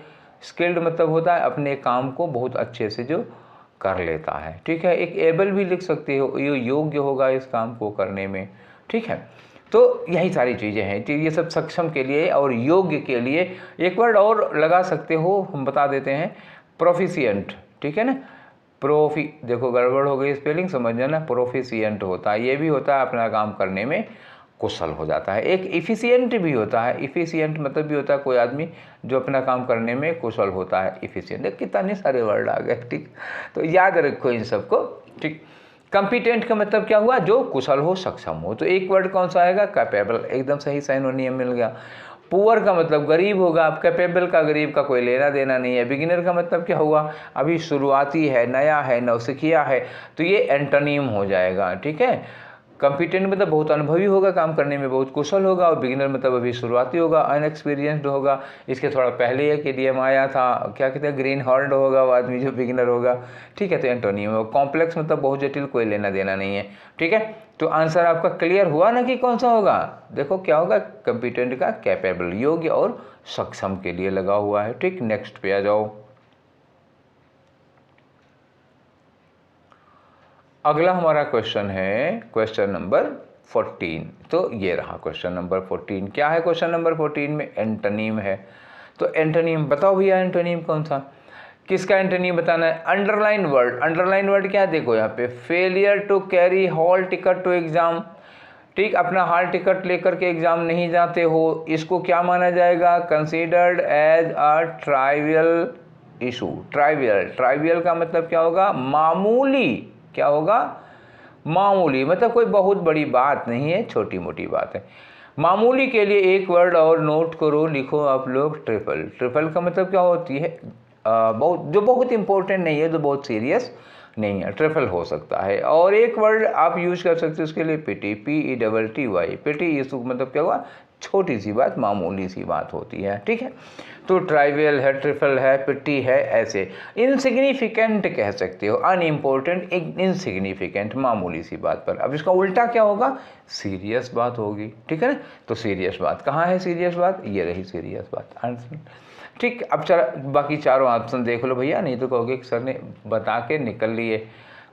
स्किल्ड मतलब होता है अपने काम को बहुत अच्छे से जो कर लेता है, ठीक है। एक एबल भी लिख सकते हो, ये योग्य होगा इस काम को करने में, ठीक है। तो यही सारी चीज़ें हैं, तो ये सब सक्षम के लिए और योग्य के लिए। एक वर्ड और लगा सकते हो, हम बता देते हैं, प्रोफिशिएंट, ठीक है ना। देखो गड़बड़ हो गई स्पेलिंग, समझ जाना, प्रोफिशिएंट होता है, ये भी होता है अपना काम करने में कुशल हो जाता है। एक इफ़िशिएंट भी होता है, इफ़िशिएंट मतलब भी होता है कोई आदमी जो अपना काम करने में कुशल होता है, इफ़िशिएंट। कितने सारे वर्ड आ गए, ठीक। तो याद रखो इन सबको, ठीक। कॉम्पिटेंट का मतलब क्या हुआ, जो कुशल हो, सक्षम हो। तो एक वर्ड कौन सा आएगा, कैपेबल, एकदम सही सिनोनिम मिल गया। पुअर का मतलब गरीब होगा, अब कैपेबल का गरीब का कोई लेना देना नहीं है। बिगिनर का मतलब क्या हुआ, अभी शुरुआती है, नया है, नौसिखिया है, तो ये एंटोनिम हो जाएगा, ठीक है। कॉम्पिटेंट मतलब बहुत अनुभवी होगा, काम करने में बहुत कुशल होगा, और बिगिनर मतलब अभी शुरुआती होगा, अनएक्सपीरियंस्ड होगा। इसके थोड़ा पहले एक इडियम आया था, क्या कहते हैं, ग्रीन हॉर्न्ड होगा वो आदमी जो बिगिनर होगा, ठीक है। तो एंटोनिम होगा। कॉम्प्लेक्स मतलब बहुत जटिल, कोई लेना देना नहीं है, ठीक है। तो आंसर आपका क्लियर हुआ ना कि कौन सा होगा। देखो क्या होगा, कॉम्पिटेंट का कैपेबल, योग्य और सक्षम के लिए लगा हुआ है, ठीक। नेक्स्ट पे आ जाओ। अगला हमारा क्वेश्चन है क्वेश्चन नंबर 14। तो ये रहा क्वेश्चन नंबर 14। क्या है क्वेश्चन नंबर 14 में, एंटोनिम है। तो एंटोनिम बताओ भैया, एंटोनिम कौन सा, किसका एंटोनिम बताना है। अंडरलाइन वर्ड, अंडरलाइन वर्ड क्या है, देखो यहाँ पे, failure to carry hall ticket to exam, ठीक। अपना हॉल टिकट लेकर के एग्जाम नहीं जाते हो, इसको क्या माना जाएगा, considered as a trivial issue. Trivial, trivial का मतलब क्या होगा, मामूली, क्या होगा, मामूली, मतलब कोई बहुत बड़ी बात नहीं है, छोटी मोटी बात है। मामूली के लिए एक वर्ड और नोट करो, लिखो आप लोग, ट्रिपल। ट्रिपल का मतलब क्या होती है, बहुत, जो बहुत इंपॉर्टेंट नहीं है, जो बहुत सीरियस नहीं है, ट्रिपल हो सकता है। और एक वर्ड आप यूज कर सकते हो उसके लिए, पिटी, PETTY, पिटी। इसको मतलब क्या हुआ, छोटी सी बात, मामूली सी बात होती है, ठीक है। तो ट्राइवियल है, ट्रिपल है, पिटी है, ऐसे। इनसिग्निफिकेंट कह सकते हो, अनइम्पोर्टेंट, इनसिग्निफिकेंट, मामूली सी बात पर। अब इसका उल्टा क्या होगा, सीरियस बात होगी, ठीक है ना। तो सीरियस बात कहाँ है, सीरियस बात, ये रही सीरियस बात, आंसर, ठीक। अब बाकी चारों ऑप्शन देख लो भैया, नहीं तो कहोगे सर ने बता के निकल लिए।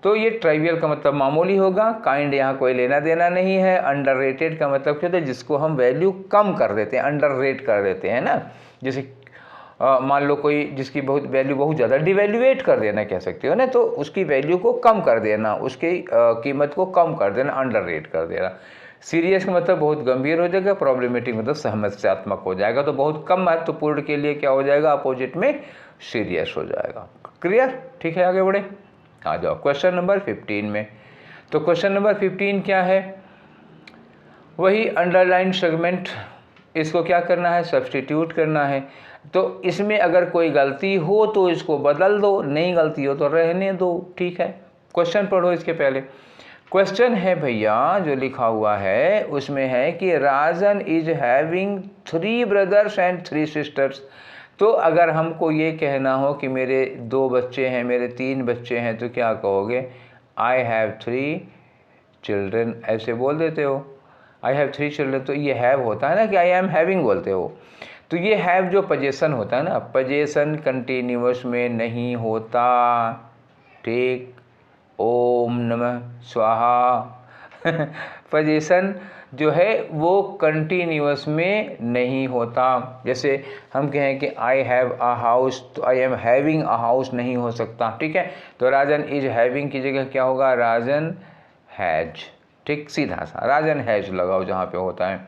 तो ये ट्राइवियल का मतलब मामूली होगा, काइंड यहाँ कोई लेना देना नहीं है। अंडररेटेड का मतलब क्या होता है, जिसको हम वैल्यू कम कर देते हैं, अंडररेट कर देते हैं ना। जैसे मान लो कोई जिसकी बहुत वैल्यू बहुत ज़्यादा, डिवैल्यूएट कर देना कह सकते हो ना, तो उसकी वैल्यू को कम कर देना, उसकी कीमत को कम कर देना, अंडररेट कर देना। सीरियस का मतलब बहुत गंभीर हो जाएगा, प्रॉब्लमेटिक मतलब समस्यात्मक हो जाएगा। तो बहुत कम महत्वपूर्ण के लिए क्या हो जाएगा, अपोजिट में सीरियस हो जाएगा। क्लियर, ठीक है। आगे बढ़े, आ जाओ क्वेश्चन नंबर 15 में। तो क्वेश्चन नंबर 15 क्या है, वही अंडरलाइन सेगमेंट, इसको क्या करना है, सब्स्टिट्यूट करना है। तो इसमें अगर कोई गलती हो तो इसको बदल दो, नहीं गलती हो तो रहने दो, ठीक है। क्वेश्चन पढ़ो इसके पहले। क्वेश्चन है भैया जो लिखा हुआ है उसमें है कि Rajan is having 3 brothers and 3 sisters. तो अगर हमको ये कहना हो कि मेरे 2 बच्चे हैं, मेरे 3 बच्चे हैं, तो क्या कहोगे, आई हैव 3 चिल्ड्रन, ऐसे बोल देते हो, आई हैव 3 चिल्ड्रन। तो ये हैव होता है ना, कि आई एम हैविंग बोलते हो। तो ये हैव जो पजेशन होता है ना, पजेशन कंटिन्यूअस में नहीं होता, ठीक। ओम नमः स्वाहा पजेशन जो है वो कंटिन्यूअस में नहीं होता। जैसे हम कहें कि आई हैव अ हाउस, तो I am having a house नहीं हो सकता, ठीक है। तो राजन इज हैविंग की जगह क्या होगा, राजन हैज, ठीक। सीधा सा राजन हैज लगाओ जहाँ पे होता है,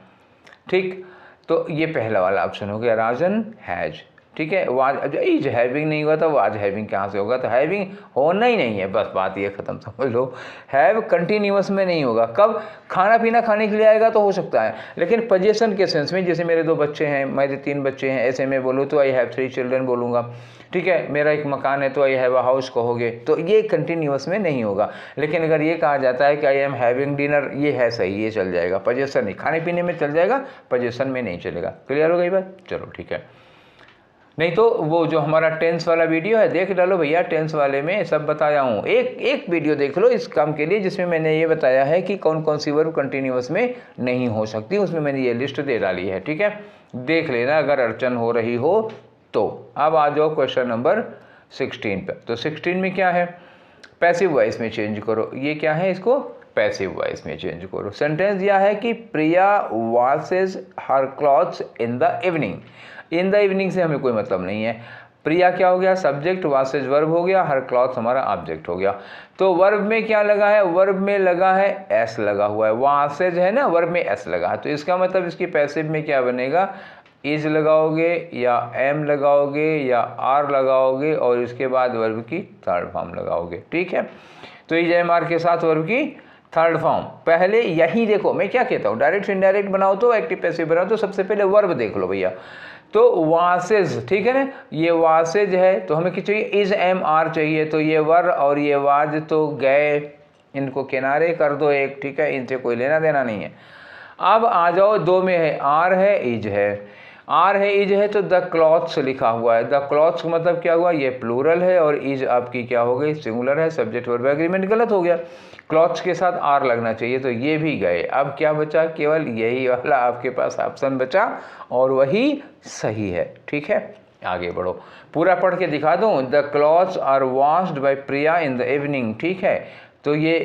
ठीक। तो ये पहला वाला ऑप्शन हो गया, राजन हैज, ठीक है। वाज इज हैविंग नहीं हुआ तो वाज हैविंग कहाँ से होगा, तो हैविंग होना ही नहीं है, बस बात ये ख़त्म, समझ लो। हैव कंटिन्यूअस में नहीं होगा, कब, खाना पीना खाने के लिए आएगा तो हो सकता है, लेकिन पोजीशन के सेंस में, जैसे मेरे 2 बच्चे हैं, मेरे 3 बच्चे हैं, ऐसे में बोलूँ तो आई हैव 3 चिल्ड्रन बोलूँगा। ठीक है, मेरा एक मकान है तो आई हैव अ हाउस कहोगे, तो ये कंटिन्यूअस में नहीं होगा। लेकिन अगर ये कहा जाता है कि आई एम हैविंग डिनर, ये है सही, ये चल जाएगा। पोजेशन नहीं, खाने पीने में चल जाएगा, पोजेशन में नहीं चलेगा। क्लियर हो गई बात? चलो ठीक है। नहीं तो वो जो हमारा टेंस वाला वीडियो है देख डालो भैया, टेंस वाले में सब बताया हूँ। एक वीडियो देख लो इस काम के लिए, जिसमें मैंने ये बताया है कि कौन कौन सी वर्ब कंटिन्यूअस में नहीं हो सकती, उसमें मैंने ये लिस्ट दे डाली है। ठीक है, देख लेना अगर अड़चन हो रही हो तो। अब आ जाओ क्वेश्चन नंबर 16 पे। तो 16 में क्या है, पैसिव वॉइस में चेंज करो। ये क्या है, इसको पैसिव वॉइस में चेंज करो। सेंटेंस दिया है कि Priya washes her clothes in the evening. In the evening से हमें कोई मतलब नहीं है। प्रिया क्या हो गया, सब्जेक्ट, वॉशेज वर्ब हो गया, हर क्लॉथ हमारा ऑब्जेक्ट हो गया। तो वर्ब में क्या लगा है, वर्ब में लगा है एस लगा हुआ है। वॉशेज है ना, वर्ब में एस लगा है, तो इसका मतलब इसकी पैसिव में क्या बनेगा, इज लगाओगे या एम लगाओगे या आर लगाओगे और इसके बाद वर्ब की थर्ड फॉर्म लगाओगे। ठीक है, तो इज एम आर के साथ वर्ब की थर्ड फॉर्म। पहले यही देखो, मैं क्या कहता हूँ, डायरेक्ट इनडायरेक्ट बनाओ तो एक्टिव पैसिव बनाओ तो सबसे पहले वर्ब देख लो भैया। तो वासेज, ठीक है ना, ये वासेज है तो हमें क्या चाहिए, इज एम आर चाहिए, तो ये वर और ये वाज तो गए, इनको किनारे कर दो एक। ठीक है, इनसे कोई लेना देना नहीं है। अब आ जाओ, दो में है, आर है इज है। आर है इज है तो द क्लॉथ्स लिखा हुआ है। द क्लॉथ्स का मतलब क्या हुआ, ये प्लूरल है और इज आपकी क्या हो गई, सिंगुलर है। सब्जेक्ट वर्ब एग्रीमेंट गलत हो गया, क्लॉथ्स के साथ आर लगना चाहिए, तो ये भी गए। अब क्या बचा, केवल यही वाला आपके पास ऑप्शन बचा और वही सही है। ठीक है, आगे बढ़ो, पूरा पढ़ के दिखा दूं। The clothes are washed by Priya in the evening. ठीक है, तो ये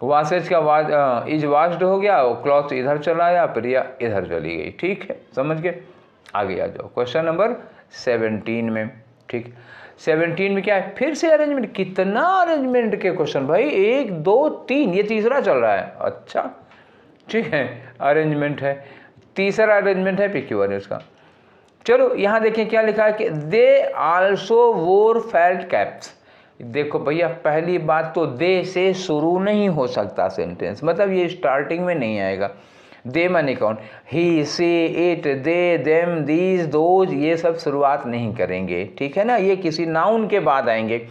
वासेज का इज वाश्ड हो गया, क्लॉथ इधर चला आया, प्रिया इधर चली गई। ठीक है, समझ गए। आगे आ जाओ क्वेश्चन नंबर 17 में। ठीक, 17 में क्या है, फिर से अरेंजमेंट। कितना अरेंजमेंट के क्वेश्चन भाई, 1 2 3, ये तीसरा चल रहा है। अच्छा ठीक है, अरेंजमेंट है, तीसरा अरेंजमेंट है PQ1 इसका। चलो यहाँ देखें क्या लिखा है कि दे आल्सो वोर फेल्ट कैप्स। देखो भैया, पहली बात तो दे से शुरू नहीं हो सकता सेंटेंस, मतलब ये स्टार्टिंग में नहीं आएगा। दे माने कौन, he, she, it, they, them, these, those, ये सब शुरुआत नहीं करेंगे। ठीक है ना, ये किसी नाउन के बाद आएंगे।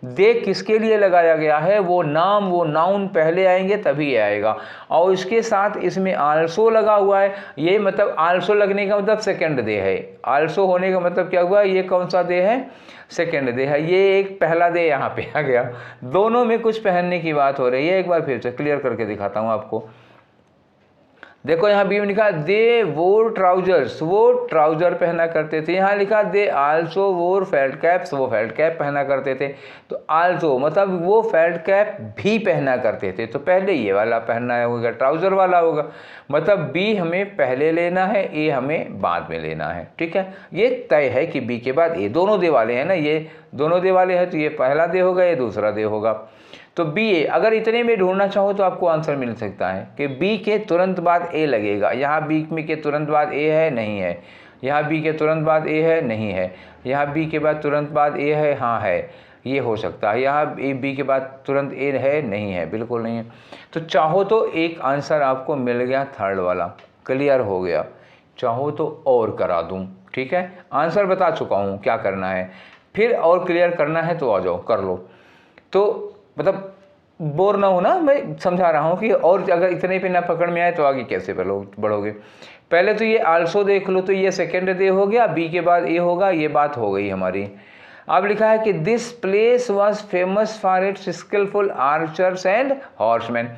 दे किसके लिए लगाया गया है, वो नाम, वो नाउन पहले आएंगे तभी आएगा। और इसके साथ इसमें आल्सो लगा हुआ है, ये मतलब आल्सो लगने का मतलब सेकंड दे है। आल्सो होने का मतलब क्या हुआ, ये कौन सा दे है, सेकंड दे है। ये एक पहला दे यहाँ पे आ गया, दोनों में कुछ पहनने की बात हो रही है। एक बार फिर से क्लियर करके दिखाता हूँ आपको। देखो यहाँ बी में लिखा दे वोर ट्राउजर्स, वो ट्राउजर पहना करते थे। यहाँ लिखा दे आल्सो वोर फेल्ट कैप्स, वो फेल्ट कैप पहना करते थे। तो आल्सो मतलब वो फेल्ट कैप भी पहना करते थे, तो पहले ये वाला पहनना होगा, ट्राउजर वाला होगा। मतलब बी हमें पहले लेना है, ए हमें बाद में लेना है। ठीक है, ये तय है कि बी के बाद ए, दोनों दे वाले हैं ना, ये दोनों दे वाले हैं, तो ये पहला दे होगा, ये दूसरा दे होगा। तो बी ए, अगर इतने में ढूंढना चाहो तो आपको आंसर मिल सकता है कि बी के तुरंत बाद ए लगेगा। यहाँ बी में के तुरंत बाद ए है, नहीं है। यहाँ बी के तुरंत बाद ए है, नहीं है। यहाँ बी के बाद तुरंत बाद ए है, हाँ है, ये हो सकता है। यहाँ बी के बाद तुरंत ए है, नहीं है, बिल्कुल नहीं है। तो चाहो तो एक आंसर आपको मिल गया, थर्ड वाला क्लियर हो गया। चाहो तो और करा दूँ, ठीक है, आंसर बता चुका हूँ क्या करना है, फिर और क्लियर करना है तो आ जाओ कर लो। तो मतलब बोर ना हो ना, मैं समझा रहा हूँ कि और अगर इतने पे ना पकड़ में आए तो आगे कैसे बढ़ोगे। पहले तो ये आल्सो देख लो, तो ये सेकेंड डे हो गया, बी के बाद ए होगा, ये बात हो गई हमारी। अब लिखा है कि this place was famous for its skilful archers and horseman.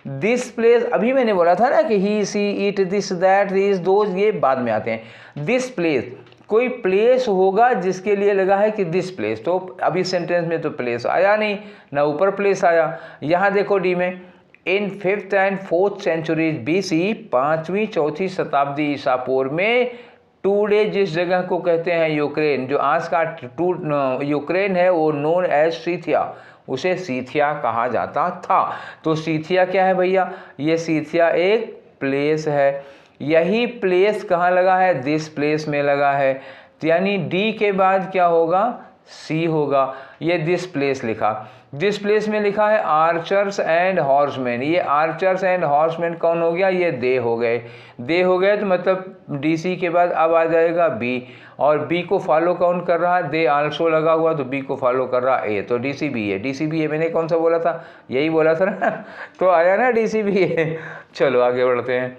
This place, अभी मैंने बोला था ना कि he, she, it, this, that, this, those, ये बाद में आते हैं। दिस प्लेस, कोई प्लेस होगा जिसके लिए लगा है कि दिस प्लेस, तो अभी सेंटेंस में तो प्लेस आया नहीं, ना ऊपर प्लेस आया। यहाँ देखो डी में, इन 5th and 4th centuries BC, 5वीं 4वीं शताब्दी ईसा पूर्व में, टुडे जिस जगह को कहते हैं यूक्रेन, जो आज का यूक्रेन है, वो नोन एज सीथिया, उसे सीथिया कहा जाता था। तो सीथिया क्या है भैया, ये सीथिया एक प्लेस है। यही प्लेस कहाँ लगा है, दिस प्लेस में लगा है, तो यानी डी के बाद क्या होगा, सी होगा। ये दिस प्लेस लिखा, दिस प्लेस में लिखा है आर्चर्स एंड हॉर्समैन। ये आर्चर्स एंड हॉर्समैन कौन हो गया? ये दे हो गए। दे हो गए तो मतलब डीसी के बाद अब आ जाएगा बी, और बी को फॉलो कौन कर रहा है? दे आल्सो लगा हुआ, तो बी को फॉलो कर रहा ए, तो डीसी बी है। डीसी बी है, मैंने कौन सा बोला था? यही बोला था ना तो आया ना डीसी बी है। चलो आगे बढ़ते हैं।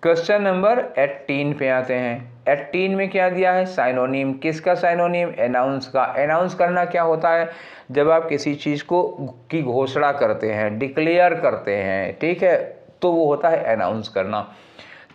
क्वेश्चन नंबर 18 पे आते हैं। 18 में क्या दिया है? साइनोनिम। किसका साइनोनिम? एनाउंस का। एनाउंस करना क्या होता है? जब आप किसी चीज़ को की घोषणा करते हैं, डिक्लेयर करते हैं, ठीक है, तो वो होता है अनाउंस करना।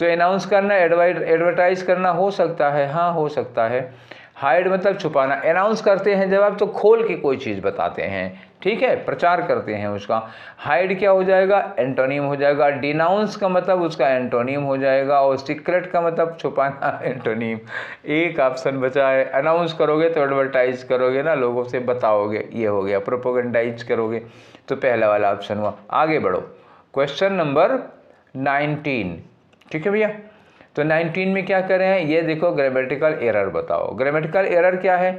तो अनाउंस करना एडवर्टाइज करना हो सकता है, हाँ हो सकता है। हाइड मतलब छुपाना। अनाउंस करते हैं जब आप तो खोल के कोई चीज़ बताते हैं, ठीक है, प्रचार करते हैं उसका। हाइड क्या हो जाएगा? एंटोनिम हो जाएगा। डिनाउंस का मतलब उसका एंटोनिम हो जाएगा, और सीक्रेट का मतलब छुपाना एंटोनिम। एक ऑप्शन बचा है। अनाउंस करोगे तो एडवर्टाइज करोगे ना, लोगों से बताओगे, ये हो गया। प्रोपोगेंडाइज करोगे तो पहला वाला ऑप्शन हुआ। आगे बढ़ो। क्वेश्चन नंबर 19, ठीक है भैया। तो 19 में क्या कर रहे हैं? ये देखो, ग्रामेटिकल एरर बताओ। ग्रामेटिकल एरर क्या है?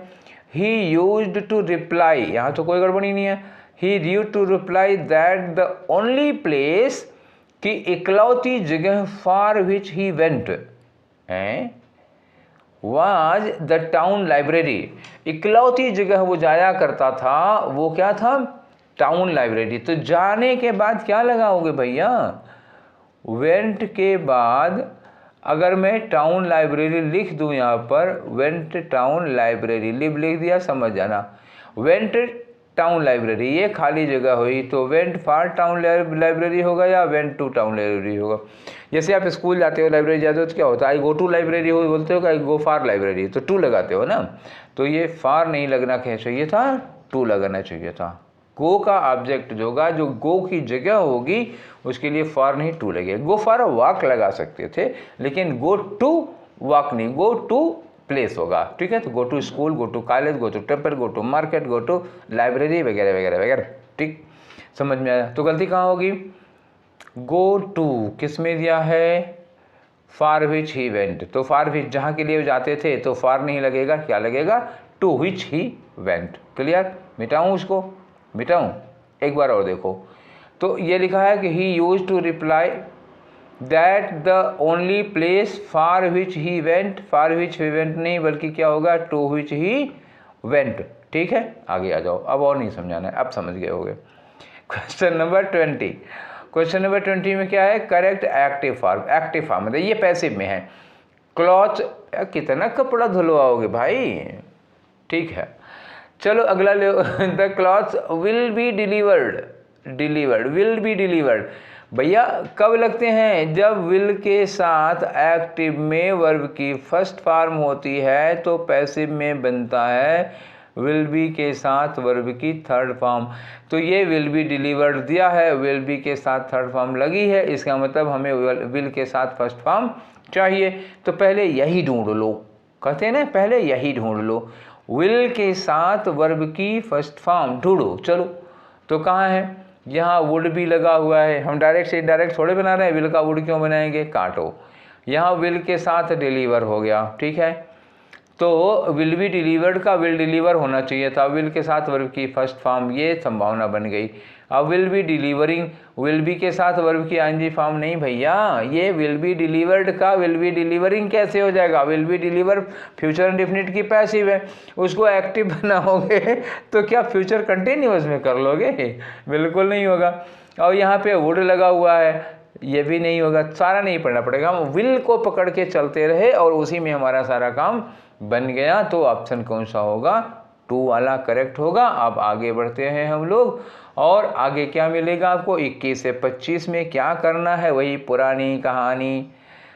ही यूज्ड टू रिप्लाई, यहाँ तो कोई गड़बड़ी नहीं है। He used to reply that the only place, कि इकलौती जगह for which he went was the town library. इकलौती जगह वो जाया करता था, वो क्या था? Town library. तो जाने के बाद क्या लगाओगे भैया? वेंट के बाद अगर मैं टाउन लाइब्रेरी लिख दूं, यहाँ पर वेंट टाउन लाइब्रेरी, लिख दिया, समझ जाना। वेंट टाउन लाइब्रेरी, ये खाली जगह हुई, तो वेंट फॉर टाउन लाइब्रेरी होगा या वेंट टू टाउन लाइब्रेरी होगा। जैसे आप स्कूल जाते हो, लाइब्रेरी जाते हो, तो क्या होता है? आई गो टू लाइब्रेरी हो बोलते हो, आई गो फॉर लाइब्रेरी, तो टू लगाते हो ना। तो ये फॉर नहीं लगना चाहिए था, टू लगाना चाहिए था। गो का ऑब्जेक्ट जो होगा, जो गो की जगह होगी, उसके लिए फॉर नहीं टू लगेगा। गो फॉर अ वॉक लगा सकते थे, लेकिन गो टू वॉक नहीं, गो टू प्लेस होगा, ठीक है। तो go to school, go to college, go to temple, go to market, go to library वगैरह वगैरह वगैरह, ठीक, समझ में आया। तो गलती कहाँ होगी? गो टू किस में दिया है? For which he went. तो फॉर विच जहाँ के लिए जाते थे, तो फॉर नहीं लगेगा, क्या लगेगा? To which he went. Clear? मिटाऊँ उसको? मिटाऊँ? एक बार और देखो। तो ये लिखा है कि he use to reply that the only place for which he went, for which he went नहीं, बल्कि क्या होगा? टू विच ही वेंट, ठीक है। आगे आ जाओ, अब और नहीं समझाना है, अब समझ गए होगे। Question number 20। क्वेश्चन नंबर 20 में क्या है? Correct active form. Active form मतलब ये पैसिव में है। क्लॉथ, कितना कपड़ा धुलवाओगे भाई, ठीक है। चलो अगला ले। The cloth will be delivered, delivered, will be delivered, भैया कब लगते हैं? जब विल के साथ एक्टिव में वर्ब की फर्स्ट फॉर्म होती है, तो पैसिव में बनता है विल बी के साथ वर्ब की थर्ड फॉर्म। तो ये विल बी डिलीवर्ड दिया है, विल बी के साथ थर्ड फॉर्म लगी है, इसका मतलब हमें विल के साथ फर्स्ट फॉर्म चाहिए। तो पहले यही ढूंढ लो, कहते हैं ना, पहले यही ढूंढ लो। विल के साथ वर्ब की फर्स्ट फॉर्म ढूंढो। चलो, तो कहाँ है? यहाँ वुड भी लगा हुआ है। हम डायरेक्ट से इनडायरेक्ट थोड़े बना रहे हैं, विल का वुड क्यों बनाएंगे? काटो। यहाँ विल के साथ डिलीवर हो गया, ठीक है। तो विल बी डिलीवर्ड का विल डिलीवर होना चाहिए था, विल के साथ वर्ब की फर्स्ट फॉर्म, ये संभावना बन गई। अब will be delivering, will be के साथ वर्ब की आईएनजी फॉर्म नहीं भैया, ये विल बी डिलीवर्ड का विल बी डिलीवरिंग कैसे हो जाएगा? Will be deliver future indefinite की पैसिव है, उसको एक्टिव बनाओगे तो क्या फ्यूचर कंटिन्यूअस में कर लोगे? बिल्कुल नहीं होगा। और यहाँ पे वुड लगा हुआ है, ये भी नहीं होगा। सारा नहीं पढ़ना पड़ेगा, हम विल को पकड़ के चलते रहे और उसी में हमारा सारा काम बन गया। तो ऑप्शन कौन सा होगा? टू वाला करेक्ट होगा। अब आगे बढ़ते हैं हम लोग, और आगे क्या मिलेगा आपको? 21 से 25 में क्या करना है? वही पुरानी कहानी।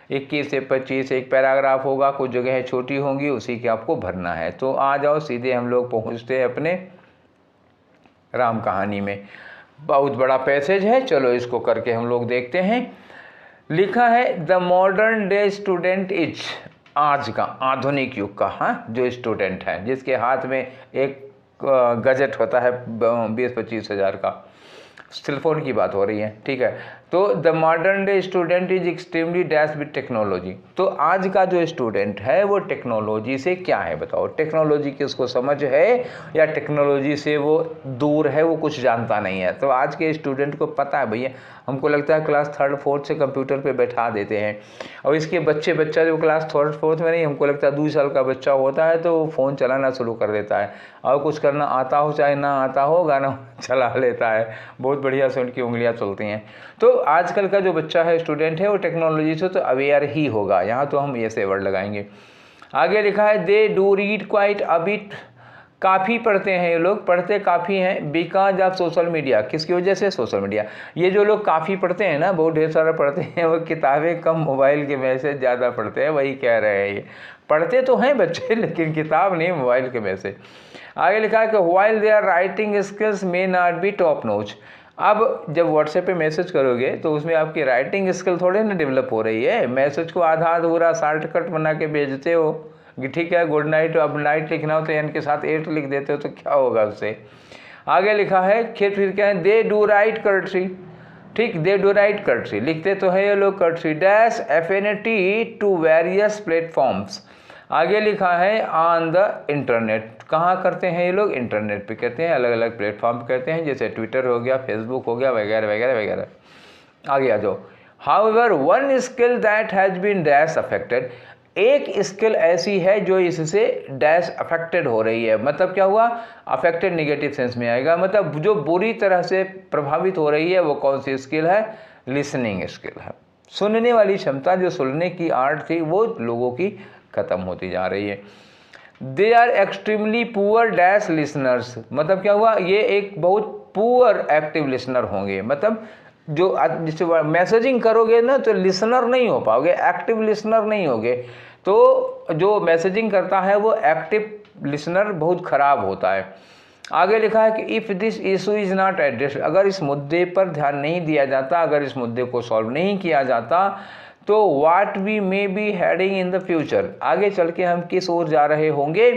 21 से 25 एक पैराग्राफ होगा, कुछ जगह छोटी होंगी, उसी के आपको भरना है। तो आ जाओ, सीधे हम लोग पहुँचते हैं अपने राम कहानी में। बहुत बड़ा पैसेज है, चलो इसको करके हम लोग देखते हैं। लिखा है the modern day student is, आज का आधुनिक युग का, हाँ, जो स्टूडेंट है, जिसके हाथ में एक गजेट होता है 20-25 हज़ार का, सेलफोन की बात हो रही है, ठीक है। तो the modern day student is extremely dash with technology. तो आज का जो स्टूडेंट है वो टेक्नोलॉजी से क्या है बताओ, टेक्नोलॉजी की उसको समझ है या टेक्नोलॉजी से वो दूर है, वो कुछ जानता नहीं है। तो आज के स्टूडेंट को पता है भैया, हमको लगता है क्लास 3rd 4th से कंप्यूटर पे बैठा देते हैं, और इसके बच्चा जो क्लास 3rd 4th में नहीं, हमको लगता है 2 साल का बच्चा होता है तो फ़ोन चलाना शुरू कर देता है, और कुछ करना आता हो चाहे ना आता हो, गाना चला लेता है, बहुत बढ़िया से उनकी उंगलियां चलती हैं। तो आजकल का जो बच्चा है, स्टूडेंट है, वो टेक्नोलॉजी से तो अवेयर ही होगा, यहाँ तो हम ऐसे वर्ड लगाएंगे। आगे लिखा है they do read quite a bit, काफ़ी पढ़ते हैं ये लोग, पढ़ते काफ़ी हैं, बिकॉज ऑफ सोशल मीडिया, किसकी वजह से, सोशल मीडिया। ये जो लोग काफ़ी पढ़ते हैं ना, बहुत ढेर सारा पढ़ते हैं, वो किताबें कम, मोबाइल के मैसेज ज़्यादा पढ़ते हैं, वही कह रहे हैं ये। पढ़ते तो हैं बच्चे लेकिन किताब नहीं, मोबाइल के मैसेज। आगे लिखा है कि while there writing skills may not be top notch. अब जब व्हाट्सएप पे मैसेज करोगे तो उसमें आपकी राइटिंग स्किल थोड़े ना डेवलप हो रही है, मैसेज को आधा अधूरा शॉर्टकट बना के भेजते हो कि ठीक है गुड नाइट, अब नाइट लिखना हो तो एन के साथ 8 लिख देते हो, तो क्या होगा उससे। आगे लिखा है फिर क्या है, दे डू राइट कर्टसी, ठीक, दे डू राइट कर्टसी, लिखते तो है ये लोग courtesy, dash affinity to various platforms. आगे लिखा है ऑन द इंटरनेट, कहाँ करते हैं ये लोग, इंटरनेट पे करते हैं, अलग अलग प्लेटफॉर्म पे करते हैं, जैसे ट्विटर हो गया, फेसबुक हो गया, वगैरह वगैरह वगैरह। आगे आ जाओ। However one skill that has been dash affected, एक स्किल ऐसी है जो इससे डैश अफेक्टेड हो रही है, मतलब क्या हुआ, अफेक्टेड नेगेटिव सेंस में आएगा, मतलब जो बुरी तरह से प्रभावित हो रही है, वो कौन सी स्किल है, लिसनिंग स्किल है। सुनने वाली क्षमता, जो सुनने की आर्ट थी, वो लोगों की खत्म होती जा रही है। They are extremely poor dash listeners, मतलब क्या हुआ, ये एक बहुत पुअर एक्टिव लिसनर होंगे, मतलब जो जिससे मैसेजिंग करोगे ना तो लिसनर नहीं हो पाओगे, एक्टिव लिसनर नहीं होगे। तो जो मैसेजिंग करता है वो एक्टिव लिसनर बहुत खराब होता है। आगे लिखा है कि if this issue is not addressed, अगर इस मुद्दे पर ध्यान नहीं दिया जाता, अगर इस मुद्दे को सॉल्व नहीं किया जाता, तो what we may be heading in the future, आगे चल के हम किस ओर जा रहे होंगे,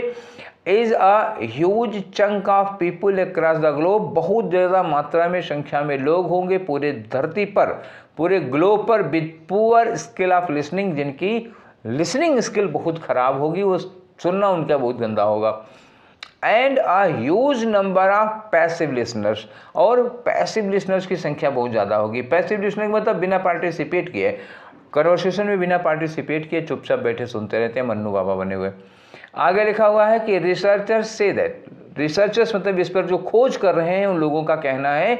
is a huge chunk of people across the globe, बहुत ज़्यादा मात्रा में, संख्या में लोग होंगे पूरे धरती पर, पूरे ग्लोब पर, with poor skill of listening, जिनकी लिसनिंग स्किल बहुत खराब होगी, वो सुनना उनका बहुत गंदा होगा। And a huge number of passive listeners, और पैसिव लिसनर्स की संख्या बहुत ज़्यादा होगी। पैसिव लिसनिंग मतलब बिना पार्टिसिपेट किए, कन्वर्सेशन में बिना पार्टिसिपेट किए चुपचाप बैठे सुनते रहते हैं, मन्नू बाबा बने हुए। आगे लिखा हुआ है कि रिसर्चर्स से दैट, रिसर्चर्स मतलब इस पर जो खोज कर रहे हैं उन लोगों का कहना है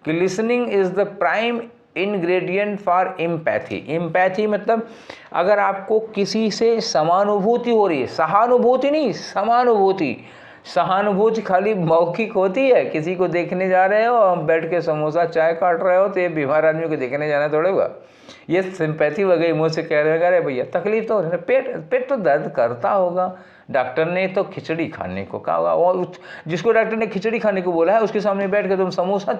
कि listening is the prime ingredient for empathy. Empathy मतलब अगर आपको किसी से समानुभूति हो रही है, सहानुभूति नहीं, समानुभूति। सहानुभूति खाली मौखिक होती है, किसी को देखने जा रहे हो, हम बैठ के समोसा चाय काट रहे हो, तो ये बीमार आदमी को देखने जाना थोड़े हुआ। ये सिंपैथी हो गई, मुँह से कह रहे हैं अरे भैया तकलीफ तो पेट तो दर्द करता होगा, डॉक्टर ने तो खिचड़ी खाने को कहा होगा, और जिसको डॉक्टर ने खिचड़ी खाने को बोला है उसके सामने बैठ के तुम समोसा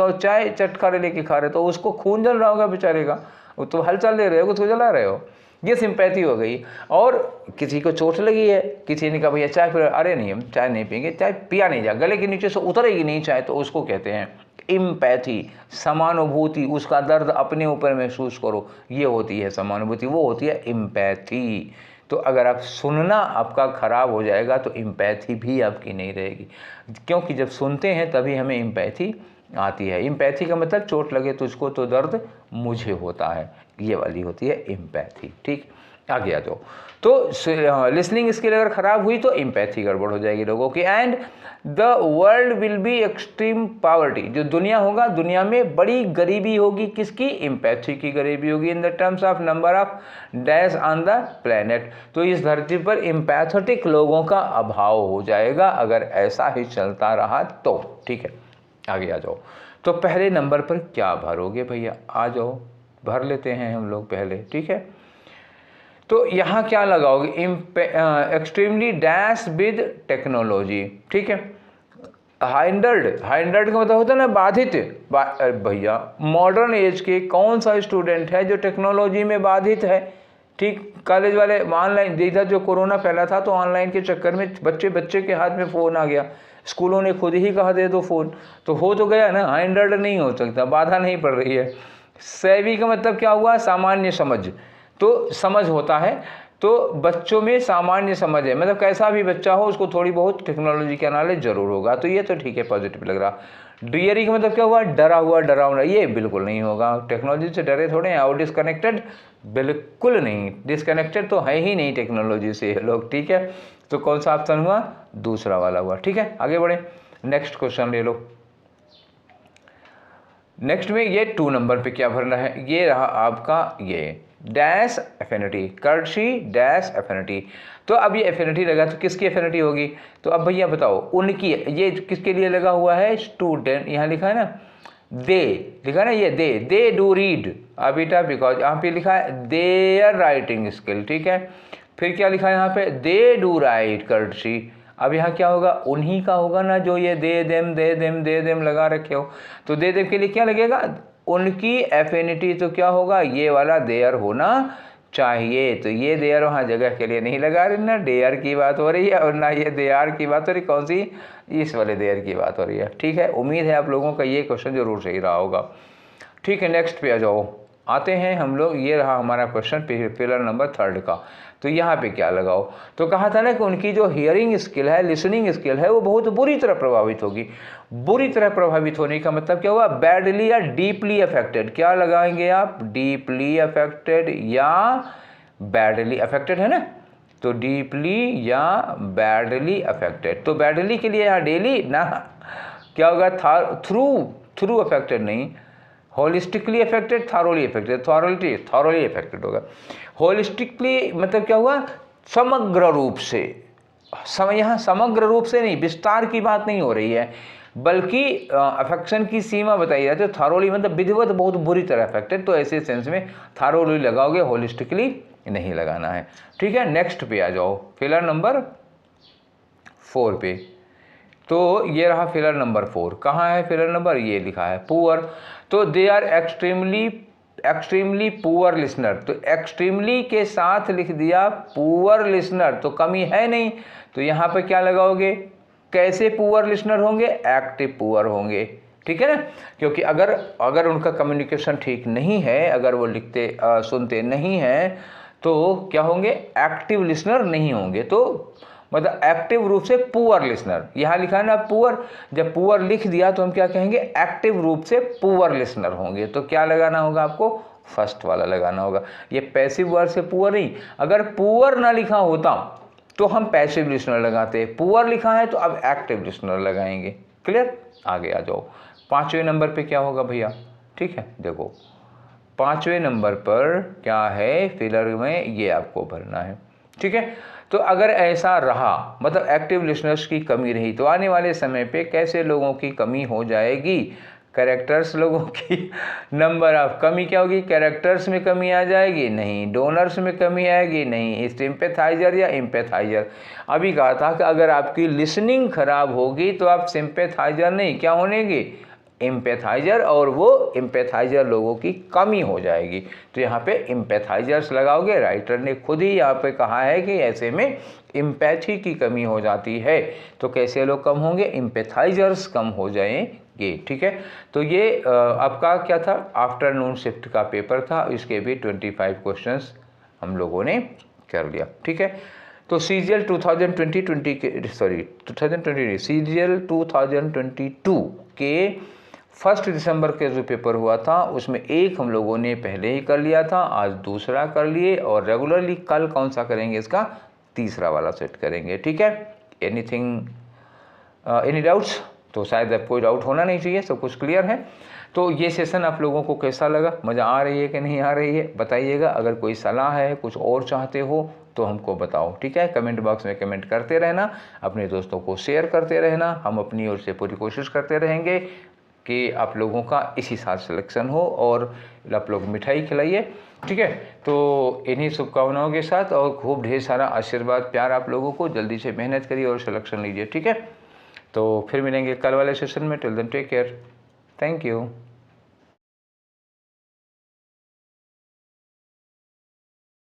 और चाय चटकारे लेके खा रहे, तो उसको खून जल रहा होगा बेचारे का, वो तो हलचल ले रहे हो, उसको जला रहे हो, ये सिंपैथी हो गई। और किसी को चोट लगी है, किसी ने कहा भैया चाय पी, अरे नहीं हम चाय नहीं पियेंगे, चाय पिया नहीं जा, गले के नीचे से उतरेगी नहीं चाय, तो उसको कहते हैं एम्पैथी, समानुभूति, उसका दर्द अपने ऊपर महसूस करो, ये होती है समानुभूति, वो होती है एम्पैथी। तो अगर आप सुनना आपका खराब हो जाएगा तो एम्पैथी भी आपकी नहीं रहेगी, क्योंकि जब सुनते हैं तभी हमें एम्पैथी आती है। एम्पैथी का मतलब चोट लगे तुझको तो दर्द मुझे होता है, ये वाली होती है एम्पैथी। ठीक, आगे आ जाओ। तो लिसनिंग स्किल अगर खराब हुई तो एम्पैथी गड़बड़ हो जाएगी लोगों की। And the world will be extreme poverty, जो दुनिया होगा, दुनिया में बड़ी गरीबी होगी, किसकी, एम्पैथी की गरीबी होगी। In the terms of number of dash on the planet, तो इस धरती पर एम्पैथेटिक लोगों का अभाव हो जाएगा अगर ऐसा ही चलता रहा तो। ठीक है, आगे आ जाओ। तो पहले नंबर पर क्या भरोगे भैया, आ जाओ भर लेते हैं हम लोग पहले। ठीक है, तो यहाँ क्या लगाओगे, एक्सट्रीमली डैश विद टेक्नोलॉजी। ठीक है, हाइंडर्ड का मतलब होता है ना बाधित। भैया मॉडर्न एज के कौन सा स्टूडेंट है जो टेक्नोलॉजी में बाधित है। ठीक, कॉलेज वाले ऑनलाइन, इधर जो कोरोना फैला था तो ऑनलाइन के चक्कर में बच्चे के हाथ में फ़ोन आ गया, स्कूलों ने खुद ही कहा दे दो फ़ोन, तो हो तो गया ना, हाइंडर्ड नहीं हो सकता, बाधा नहीं पड़ रही है। सैवी का मतलब क्या हुआ, सामान्य समझ, तो समझ होता है, तो बच्चों में सामान्य समझ है, मतलब कैसा भी बच्चा हो उसको थोड़ी बहुत टेक्नोलॉजी का नॉलेज जरूर होगा, तो ये तो ठीक है, पॉजिटिव लग रहा। डियरी का मतलब क्या हुआ, डरा हुआ, डरावना, ये बिल्कुल नहीं होगा, टेक्नोलॉजी से डरे थोड़े हैं। और डिस्कनेक्टेड, बिल्कुल नहीं, डिस्कनेक्टेड तो है ही नहीं टेक्नोलॉजी से ये लोग, ठीक है। तो कौन सा ऑप्शन हुआ, दूसरा वाला हुआ, ठीक है। आगे बढ़े, नेक्स्ट क्वेश्चन ले लो। नेक्स्ट में ये 2 नंबर पे क्या भरना है, ये रहा आपका ये डैश एफिनिटी, कर्शी डैश एफिनिटी। तो अब ये एफिनिटी लगा तो किसकी एफिनिटी होगी, तो अब भैया बताओ उनकी, ये किसके लिए लगा हुआ है, स्टूडेंट, यहाँ लिखा है ना दे, लिखा है ना ये दे डू रीड, अब बेटा बिकॉज यहाँ पे लिखा है देयर राइटिंग स्किल, ठीक है। फिर क्या लिखा है यहाँ पे, दे डू राइट कर्शी, अब यहाँ क्या होगा, उन्हीं का होगा ना, जो ये दे देम लगा रखे हो, तो दे देम के लिए क्या लगेगा, उनकी एफिनिटी, तो क्या होगा, ये वाला देयर होना चाहिए। तो ये देयर वहाँ जगह के लिए नहीं लगा रही ना, डेयर की बात हो रही है, और ना ये देयर की बात हो रही, कौन सी, इस वाले देयर की बात हो रही है, ठीक है। उम्मीद है आप लोगों का ये क्वेश्चन जरूर सही रहा होगा, ठीक है। नेक्स्ट पे आ जाओ, आते हैं हम लोग, ये रहा हमारा क्वेश्चन पिलर नंबर 3 का। तो यहाँ पे क्या लगाओ, तो कहा था ना कि उनकी जो हियरिंग स्किल है, लिसनिंग स्किल है, वो बहुत बुरी तरह प्रभावित होगी। बुरी तरह प्रभावित होने का मतलब क्या हुआ, बैडली या डीपली अफेक्टेड, क्या लगाएंगे आप, डीपली अफेक्टेड या बैडली अफेक्टेड, है ना, तो डीपली या बैडली अफेक्टेड। तो बैडली के लिए यहाँ डेली ना, क्या होगा, थ्रू अफेक्टेड नहीं, holistically affected, thoroughly affected, thoroughly affected होगा। होलिस्टिकली मतलब क्या हुआ, समग्र रूप से, यहाँ समग्र रूप से नहीं, विस्तार की बात नहीं हो रही है, बल्कि अफेक्शन की सीमा बताई जाती है। थारोली मतलब विधिवत बहुत बुरी तरह अफेक्टेड, तो ऐसे सेंस में थारोली लगाओगे, होलिस्टिकली नहीं लगाना है, ठीक है। नेक्स्ट पे आ जाओ, फिलर नंबर 4 पे। तो ये रहा फिलर नंबर 4, कहाँ है फिलर नंबर, ये लिखा है पुअर। तो they are extremely poor listener, तो एक्सट्रीमली के साथ लिख दिया पुअर लिसनर, तो कमी है नहीं, तो यहाँ पे क्या लगाओगे, कैसे पुअर लिसनर होंगे, एक्टिव पुअर होंगे, ठीक है ना। क्योंकि अगर उनका कम्युनिकेशन ठीक नहीं है, अगर वो लिखते सुनते नहीं हैं, तो क्या होंगे, एक्टिव लिसनर नहीं होंगे, तो मतलब एक्टिव रूप से पुअर लिसनर, यहाँ लिखा है ना पुअर, जब पुअर लिख दिया तो हम क्या कहेंगे, एक्टिव रूप से पुअर लिसनर होंगे। तो क्या लगाना होगा आपको, फर्स्ट वाला लगाना होगा। ये पैसिव वर्ड से पुअर नहीं, अगर पुअर ना लिखा होता तो हम पैसिव लिसनर लगाते, पुअर लिखा है तो अब एक्टिव लिसनर लगाएंगे, क्लियर। आगे आ जाओ, 5वें नंबर पे क्या होगा भैया, ठीक है। देखो 5वें नंबर पर क्या है, फिलर में ये आपको भरना है, ठीक है। तो अगर ऐसा रहा, मतलब एक्टिव लिसनर्स की कमी रही, तो आने वाले समय पे कैसे लोगों की कमी हो जाएगी, कैरेक्टर्स लोगों की, नंबर ऑफ कमी क्या होगी, कैरेक्टर्स में कमी आ जाएगी, नहीं, डोनर्स में कमी आएगी, नहीं, सिंपैथाइजर या इम्पैथाइजर। अभी कहा था कि अगर आपकी लिसनिंग खराब होगी तो आप सिंपैथाइजर नहीं, क्या होनेगी, इम्पैथाइजर, और वो इम्पैथाइजर लोगों की कमी हो जाएगी। तो यहाँ पे इम्पैथाइजर्स लगाओगे, राइटर ने खुद ही यहाँ पे कहा है कि ऐसे में इम्पैथी की कमी हो जाती है, तो कैसे लोग कम होंगे, इम्पैथाइजर्स कम हो जाएंगे, ठीक है। तो ये आपका क्या था, आफ्टरनून शिफ्ट का पेपर था, इसके भी 25 क्वेश्चंस हम लोगों ने कर लिया, ठीक है। तो सीजीएल 2022 के 1 दिसंबर के जो पेपर हुआ था उसमें एक हम लोगों ने पहले ही कर लिया था, आज दूसरा कर लिए, और रेगुलरली कल कौन सा करेंगे, इसका तीसरा वाला सेट करेंगे, ठीक है। एनी डाउट्स, तो शायद अब कोई डाउट होना नहीं चाहिए, सब कुछ क्लियर है। तो ये सेशन आप लोगों को कैसा लगा, मज़ा आ रही है कि नहीं आ रही है, बताइएगा। अगर कोई सलाह है, कुछ और चाहते हो तो हमको बताओ, ठीक है। कमेंट बॉक्स में कमेंट करते रहना, अपने दोस्तों को शेयर करते रहना, हम अपनी ओर से पूरी कोशिश करते रहेंगे कि आप लोगों का इसी साल सिलेक्शन हो, और आप लोग मिठाई खिलाइए, ठीक है। तो इन्हीं शुभकामनाओं के साथ और खूब ढेर सारा आशीर्वाद प्यार आप लोगों को, जल्दी से मेहनत करिए और सिलेक्शन लीजिए, ठीक है। तो फिर मिलेंगे कल वाले सेशन में, till then take care, thank you.